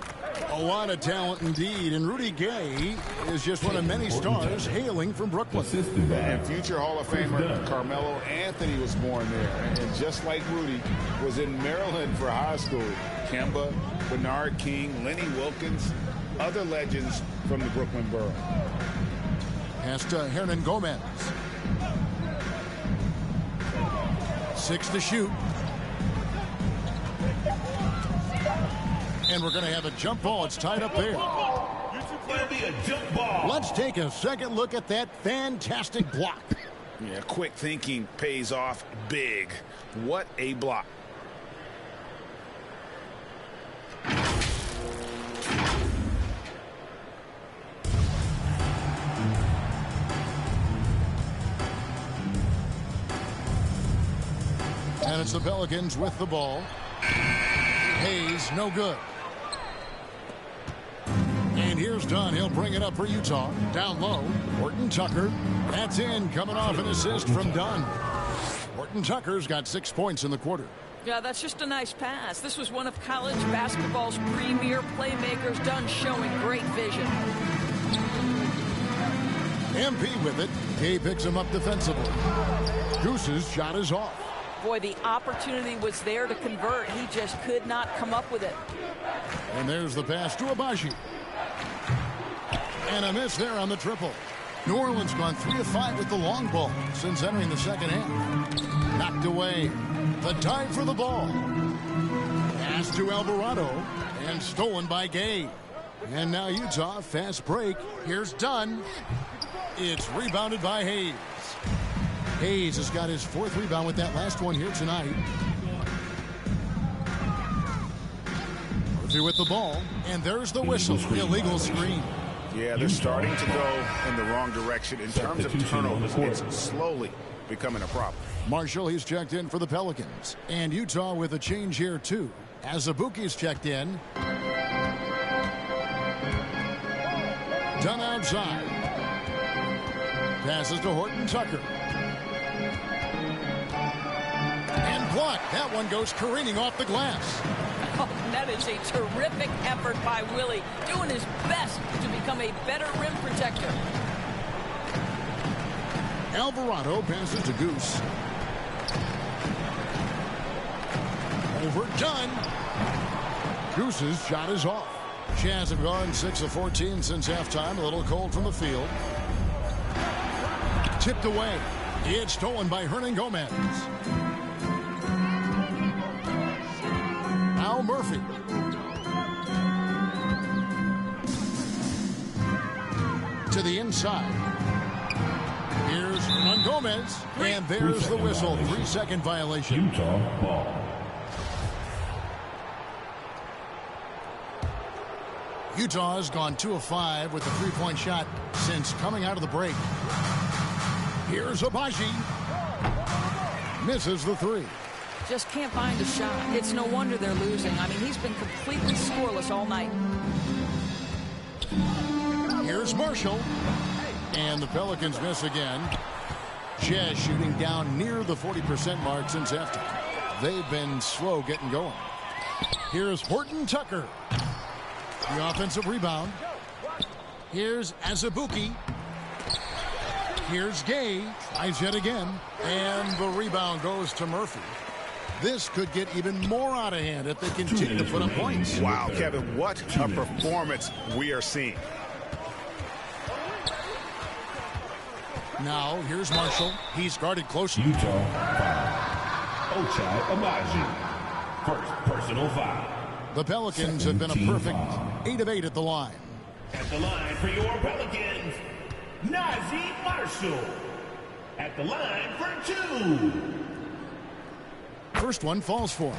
A lot of talent indeed. And Rudy Gay is just one of many stars hailing from Brooklyn. And future Hall of Famer Carmelo Anthony was born there. And just like Rudy, was in Maryland for high school. Kemba, Bernard King, Lenny Wilkins, other legends from the Brooklyn borough. Pass to Hernan Gomez. 6 to shoot. And we're going to have a jump ball. It's tied up there. It'll be a jump ball. Let's take a second look at that fantastic block. Yeah, quick thinking pays off big. What a block. And it's the Pelicans with the ball. Hayes, no good. And here's Dunn. He'll bring it up for Utah. Down low, Horton-Tucker. That's in, coming off an assist from Dunn. Horton-Tucker's got 6 points in the quarter. Yeah, that's just a nice pass. This was one of college basketball's premier playmakers. Dunn showing great vision. MP with it. Gay picks him up defensively. Goose's shot is off. Boy, the opportunity was there to convert. He just could not come up with it. And there's the pass to Abaji. And a miss there on the triple. New Orleans gone 3 of 5 with the long ball since entering the second half. Knocked away. The time for the ball. Pass to Alvarado. And stolen by Gay. And now Utah, fast break. Here's Dunn. It's rebounded by Hayes. Hayes has got his 4th rebound with that last one here tonight. Murphy with the ball, and there's the whistle. Illegal screen. Yeah, they're starting to go in the wrong direction in terms of turnovers. It's slowly becoming a problem. Marshall, he's checked in for the Pelicans. And Utah with a change here, too. As Azubuike's checked in. Done outside. Passes to Horton-Tucker. And blocked. That one goes careening off the glass. Oh, that is a terrific effort by Willie, doing his best to become a better rim protector. Alvarado passes to Goose. Overdone. Goose's shot is off. Jazz have gone 6 of 14 since halftime. A little cold from the field. Tipped away. It's stolen by Hernan Gomez. Al Murphy. to the inside. Here's Hernan Gomez, and there's the whistle. 3-second violation. Utah ball. Utah has gone 2 of 5 with a three-point shot since coming out of the break. Here's Abaji. Misses the three. Just can't find a shot. It's no wonder they're losing. I mean, he's been completely scoreless all night. Here's Marshall. And the Pelicans miss again. Jazz shooting down near the 40% mark since after. They've been slow getting going. Here's Horton Tucker. The offensive rebound. Here's Azubuike. Here's Gay. Tries yet again. And the rebound goes to Murphy. This could get even more out of hand if they continue to put up points. Wow, Kevin, what a performance we are seeing. Now, here's Marshall. He's guarded closely. Utah foul. Ochai Abaji. First personal foul. The Pelicans have been a perfect 8 of 8 at the line. At the line for your Pelicans, Naji Marshall. At the line for 2. First one falls for him.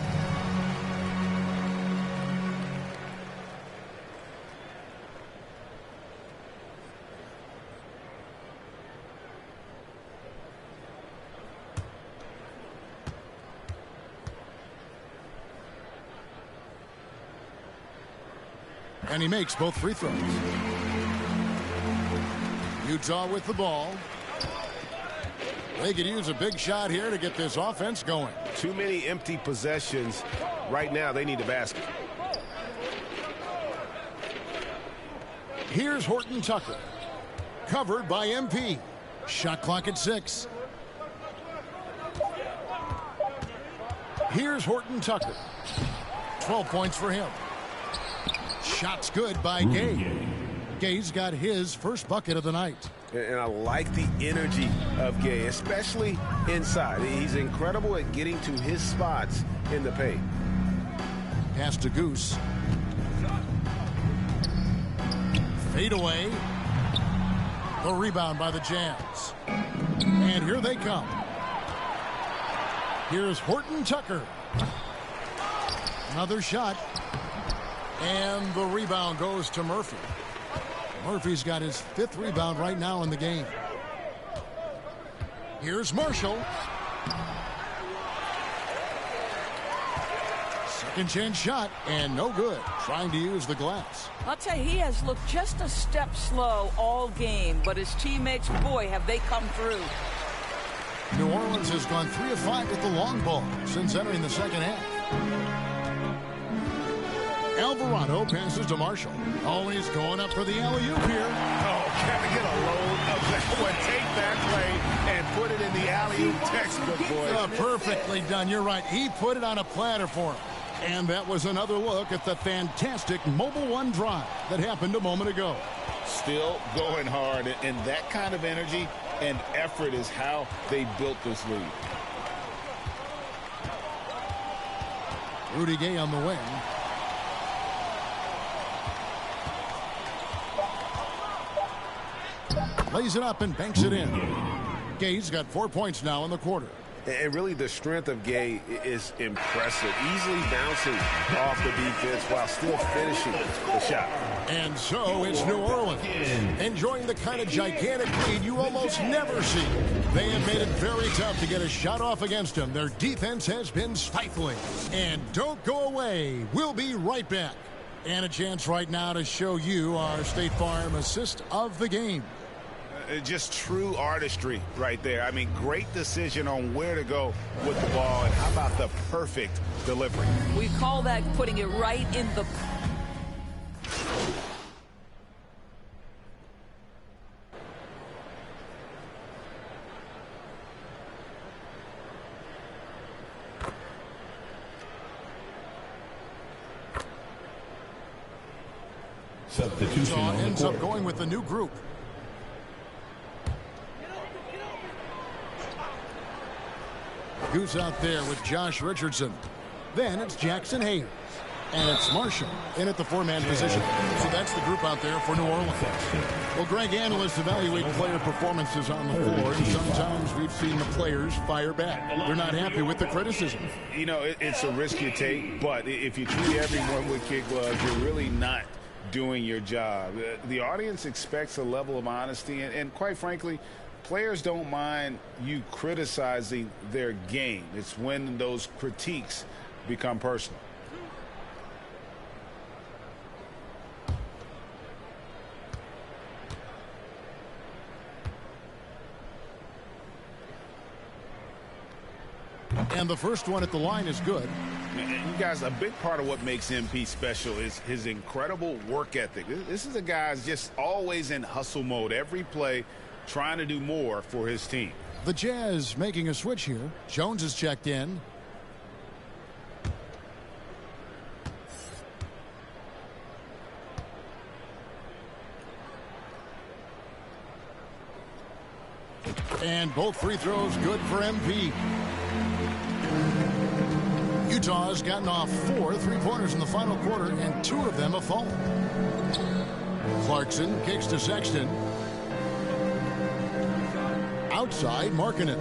And he makes both free throws. Utah with the ball. They could use a big shot here to get this offense going. Too many empty possessions. Right now, they need a basket. Here's Horton Tucker. Covered by MP. Shot clock at 6. Here's Horton Tucker. 12 points for him. Shot's good by Gay. Gay's got his first bucket of the night. And I like the energy of Gay, especially inside. He's incredible at getting to his spots in the paint. Pass to Goose. Fade away. The rebound by the Jazz. And here they come. Here's Horton Tucker. Another shot. And the rebound goes to Murphy. Murphy's got his 5th rebound right now in the game. Here's Marshall. Second chance shot, and no good. Trying to use the glass. I'll tell you, he has looked just a step slow all game, but his teammates, boy, have they come through. New Orleans has gone 3 of 5 with the long ball since entering the second half. Alvarado passes to Marshall. Oh, he's going up for the alley-oop here. Oh, Kevin, get a load of that one. Take that play and put it in the alley-oop textbook, boys. Perfectly done. You're right. He put it on a platter for him. And that was another look at the fantastic Mobile One drive that happened a moment ago. Still going hard, and that kind of energy and effort is how they built this lead. Rudy Gay on the wing. Lays it up and banks it in. Gay's got 4 points now in the quarter. And really the strength of Gay is impressive. Easily bouncing off the defense while still finishing the shot. And so it's New Orleans enjoying the kind of gigantic lead you almost never see. They have made it very tough to get a shot off against them. Their defense has been stifling. And don't go away. We'll be right back. And a chance right now to show you our State Farm assist of the game. Just true artistry right there. I mean, great decision on where to go with the ball, and how about the perfect delivery? We call that putting it right in the... Substitution on the ends court. up going with the new group. Goose out there with Josh Richardson. Then it's Jackson Hayes. And it's Marshall in at the 4-man position. So that's the group out there for New Orleans. Well, Greg, analysts evaluate player performances on the floor, and sometimes we've seen the players fire back. They're not happy with the criticism. You know, it's a risk you take, but if you treat everyone with kid gloves, you're really not doing your job. The audience expects a level of honesty, and quite frankly, players don't mind you criticizing their game. It's when those critiques become personal. And the first one at the line is good. You guys, a big part of what makes MP special is his incredible work ethic. This is a guy who's just always in hustle mode every play, trying to do more for his team. The Jazz making a switch here. Jones is checked in. And both free throws good for MP. Utah's gotten off 4 3-pointers in the final quarter, and 2 of them have fallen. Clarkson kicks to Sexton. Outside, Markkanen.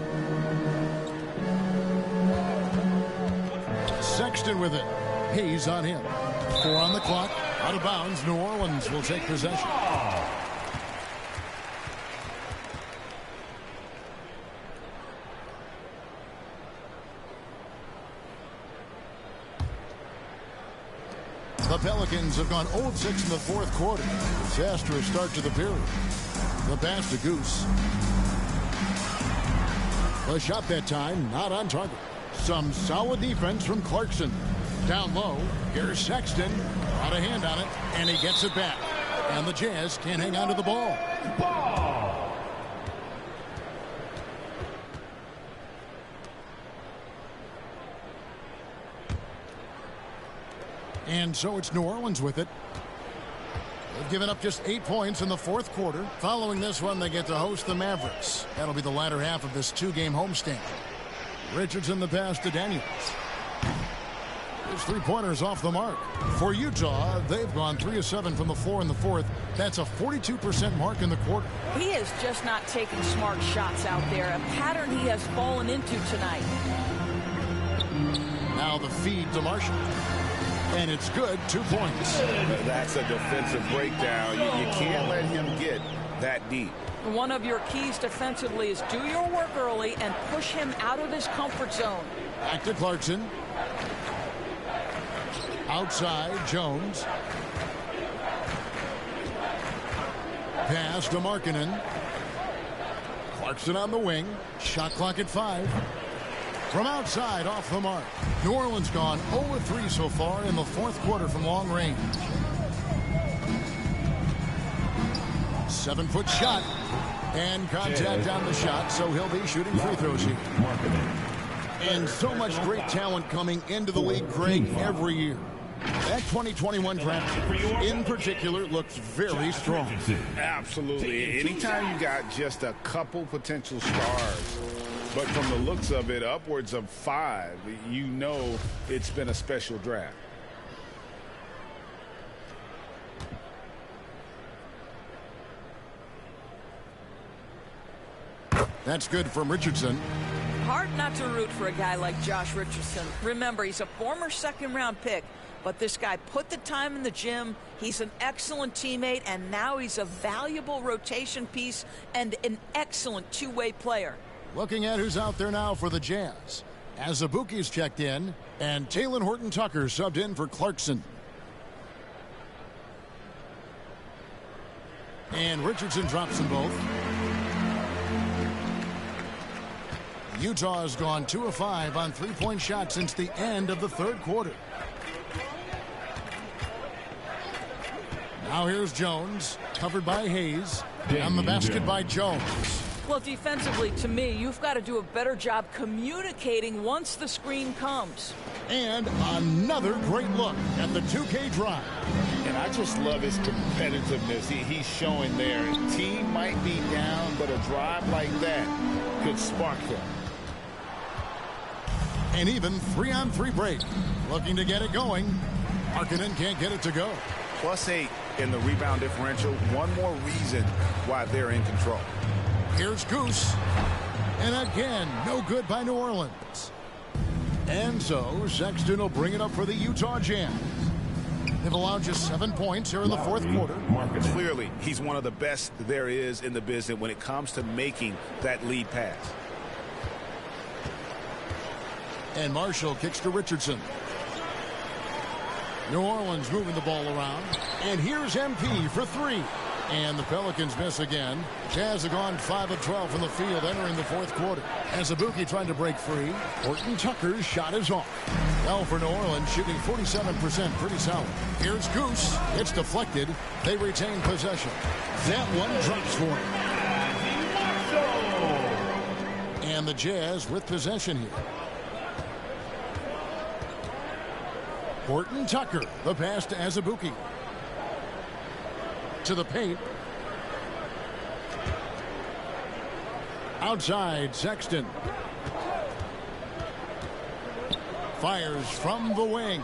Sexton with it. Hayes on him. 4 on the clock. Out of bounds. New Orleans will take possession. The Pelicans have gone 0 of 6 in the fourth quarter. Disastrous start to the period. The pass to Goose. The shot that time, not on target. Some solid defense from Clarkson. Down low, here's Sexton. Got a hand on it, and he gets it back. And the Jazz can't hang on to the ball. And so it's New Orleans with it. They've given up just 8 points in the fourth quarter. Following this one, they get to host the Mavericks. That'll be the latter half of this 2-game homestand. Richardson the pass to Daniels. His 3-pointers off the mark. For Utah, they've gone 3 of 7 from the floor in the fourth. That's a 42% mark in the quarter. He is just not taking smart shots out there, a pattern he has fallen into tonight. Now the feed to Marshall. And it's good, 2 points. That's a defensive breakdown. You can't let him get that deep. One of your keys defensively is do your work early and push him out of his comfort zone. Back to Clarkson. Outside, Jones. Pass to Markkanen. Clarkson on the wing. Shot clock at 5. From outside, off the mark. New Orleans gone 0 of 3 so far in the fourth quarter from long range. 7-foot shot. And contact on the shot, so he'll be shooting free throws here. And so much great talent coming into the league, Greg, every year. That 2021 draft, in particular, looks very strong. Absolutely. Anytime you got just a couple potential stars, but from the looks of it, upwards of 5, you know it's been a special draft. That's good from Richardson. Hard not to root for a guy like Josh Richardson. Remember, he's a former second-round pick, but this guy put the time in the gym. He's an excellent teammate, and now he's a valuable rotation piece and an excellent two-way player. Looking at who's out there now for the Jazz. Azubuike's checked in, and Talen Horton-Tucker subbed in for Clarkson. And Richardson drops them both. Utah has gone 2 of 5 on three-point shots since the end of the third quarter. Now here's Jones, covered by Hayes, and the basket by Jones. Well, defensively, to me, you've got to do a better job communicating once the screen comes. And another great look at the 2K drive. And I just love his competitiveness he's showing there. Team might be down, but a drive like that could spark them. And even 3-on-3 break. Looking to get it going. Markkanen can't get it to go. +8 in the rebound differential. One more reason why they're in control. Here's Goose. And again, no good by New Orleans. And so Sexton will bring it up for the Utah Jazz. They've allowed just 7 points here in the fourth quarter. Clearly, he's one of the best there is in the business when it comes to making that lead pass. And Marshall kicks to Richardson. New Orleans moving the ball around. And here's MP for 3. And the Pelicans miss again. Jazz have gone 5 of 12 from the field entering the fourth quarter. Azubuike trying to break free. Horton Tucker's shot is off. Well, for New Orleans, shooting 47%, pretty solid. Here's Goose. It's deflected. They retain possession. That one drops for him. And the Jazz with possession here. Horton Tucker, the pass to Azubuike. To the paint. Outside, Sexton. Fires from the wing.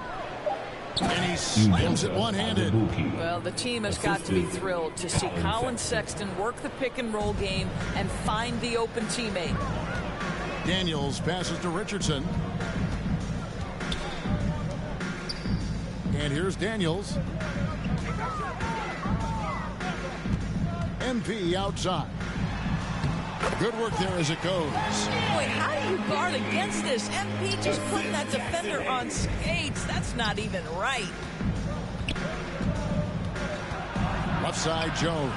And he slams it one-handed. Well, the team has got to be thrilled to see Colin Sexton work the pick-and-roll game and find the open teammate. Daniels passes to Richardson. And here's Daniels. MP outside. Good work there as it goes. Boy, how do you guard against this? MP just putting that defender on skates. That's not even right. Left side, Jones.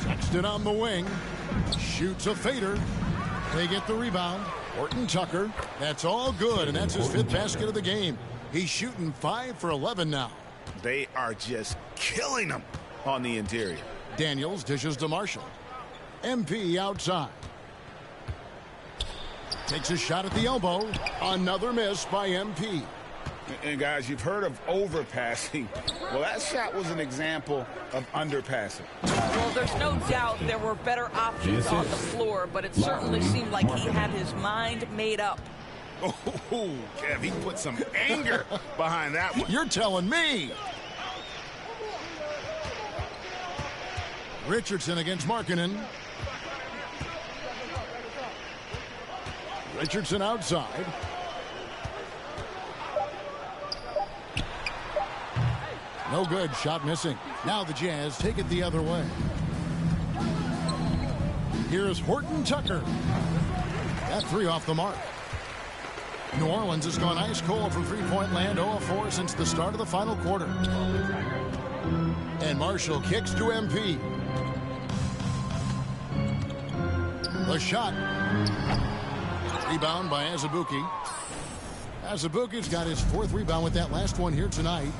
Sexton on the wing. Shoots a fader. They get the rebound. Horton Tucker. That's all good, and that's his 5th basket of the game. He's shooting 5 for 11 now. They are just killing them on the interior. Daniels dishes to Marshall. MP outside. Takes a shot at the elbow. Another miss by MP. And guys, you've heard of overpassing. Well, that shot was an example of underpassing. Well, there's no doubt there were better options on the floor, but it certainly seemed like he had his mind made up. Oh, Kev, he put some anger behind that one. You're telling me. Richardson against Markkanen. Richardson outside. No good. Shot missing. Now the Jazz take it the other way. Here's Horton Tucker. That 3 off the mark. New Orleans has gone ice cold from three-point land, 0-4 since the start of the final quarter. And Marshall kicks to MP. The shot. Rebound by Azubuike. Azubuike's got his 4th rebound with that last one here tonight.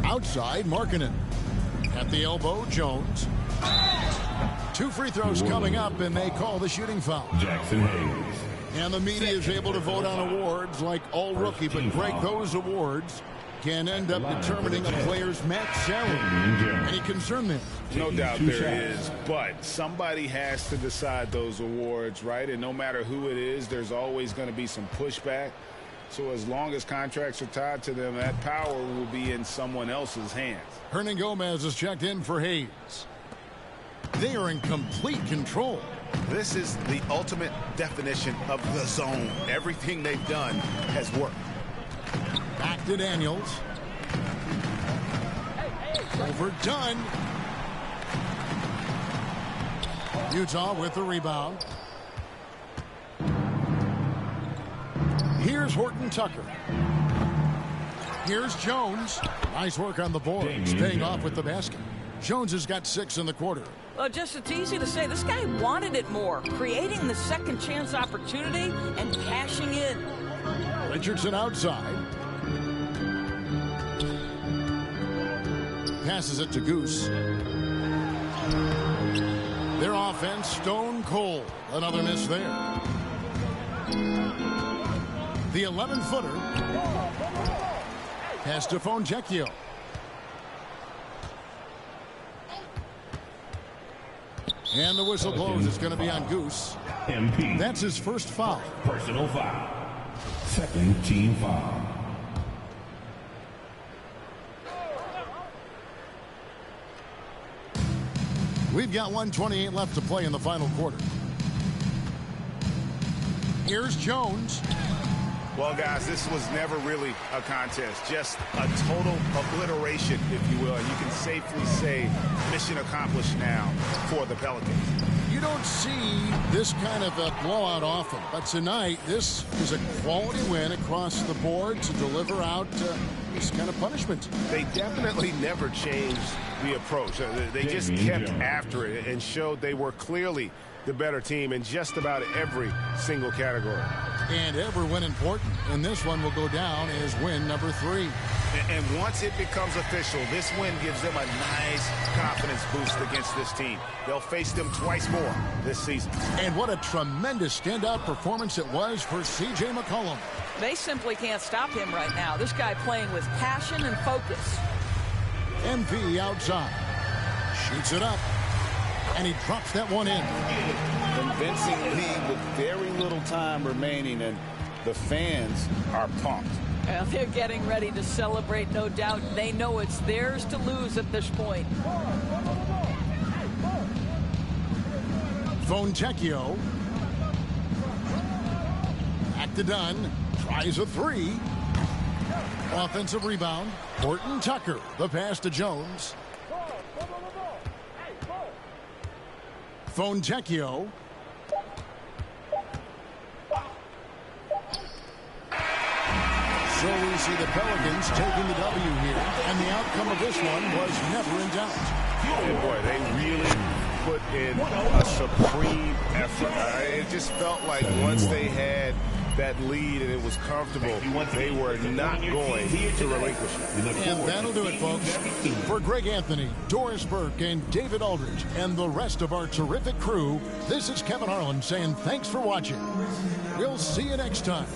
Outside, Markkanen. At the elbow, Jones. 2 free throws coming up, and they call the shooting foul. Jackson Hayes. And the media is able to vote on awards like all rookie, but Greg, those awards can end up determining a player's max salary. Any concern there? No doubt there is, but somebody has to decide those awards, right? And no matter who it is, there's always going to be some pushback. So as long as contracts are tied to them, that power will be in someone else's hands. Hernan Gomez is checked in for Hayes. They are in complete control. This is the ultimate definition of the zone. Everything they've done has worked. Back to Daniels. Overdone. Utah with the rebound. Here's Horton Tucker. Here's Jones. Nice work on the boards, paying off with the basket. Jones has got 6 in the quarter. Well, just it's easy to say this guy wanted it more, creating the second chance opportunity and cashing in. Richardson outside. Passes it to Goose. Their offense stone cold. Another miss there. The 11-footer. Pass to Fonjecchio. And the whistle blows. It's going to be on Goose. MP. That's his first foul. Personal foul. Second team foul. We've got 1:28 left to play in the final quarter. Here's Jones. Well, guys, this was never really a contest, just a total obliteration, if you will. And you can safely say mission accomplished now for the Pelicans. You don't see this kind of a blowout often, but tonight this is a quality win across the board to deliver out this kind of punishment. They definitely never changed the approach. They just kept after it and showed they were clearly the better team in just about every single category. And every win important, and this one will go down as win number 3. And once it becomes official, this win gives them a nice confidence boost against this team. They'll face them twice more this season. And what a tremendous standout performance it was for C.J. McCollum. They simply can't stop him right now. This guy playing with passion and focus. MP outside. Shoots it up. And he drops that one in. Convincing lead with very little time remaining, and the fans are pumped. Well, they're getting ready to celebrate, no doubt. They know it's theirs to lose at this point. Fontecchio. Back to Dunn. Tries a 3. Offensive rebound. Horton Tucker. The pass to Jones. Fontecchio. So we see the Pelicans taking the W here, and the outcome of this one was never in doubt. And boy, they really put in a supreme effort. It just felt like once they had that lead and it was comfortable, they were not going to relinquish it. And that'll do it, folks. For Greg Anthony, Doris Burke, and David Aldridge, and the rest of our terrific crew, this is Kevin Harlan saying thanks for watching. We'll see you next time.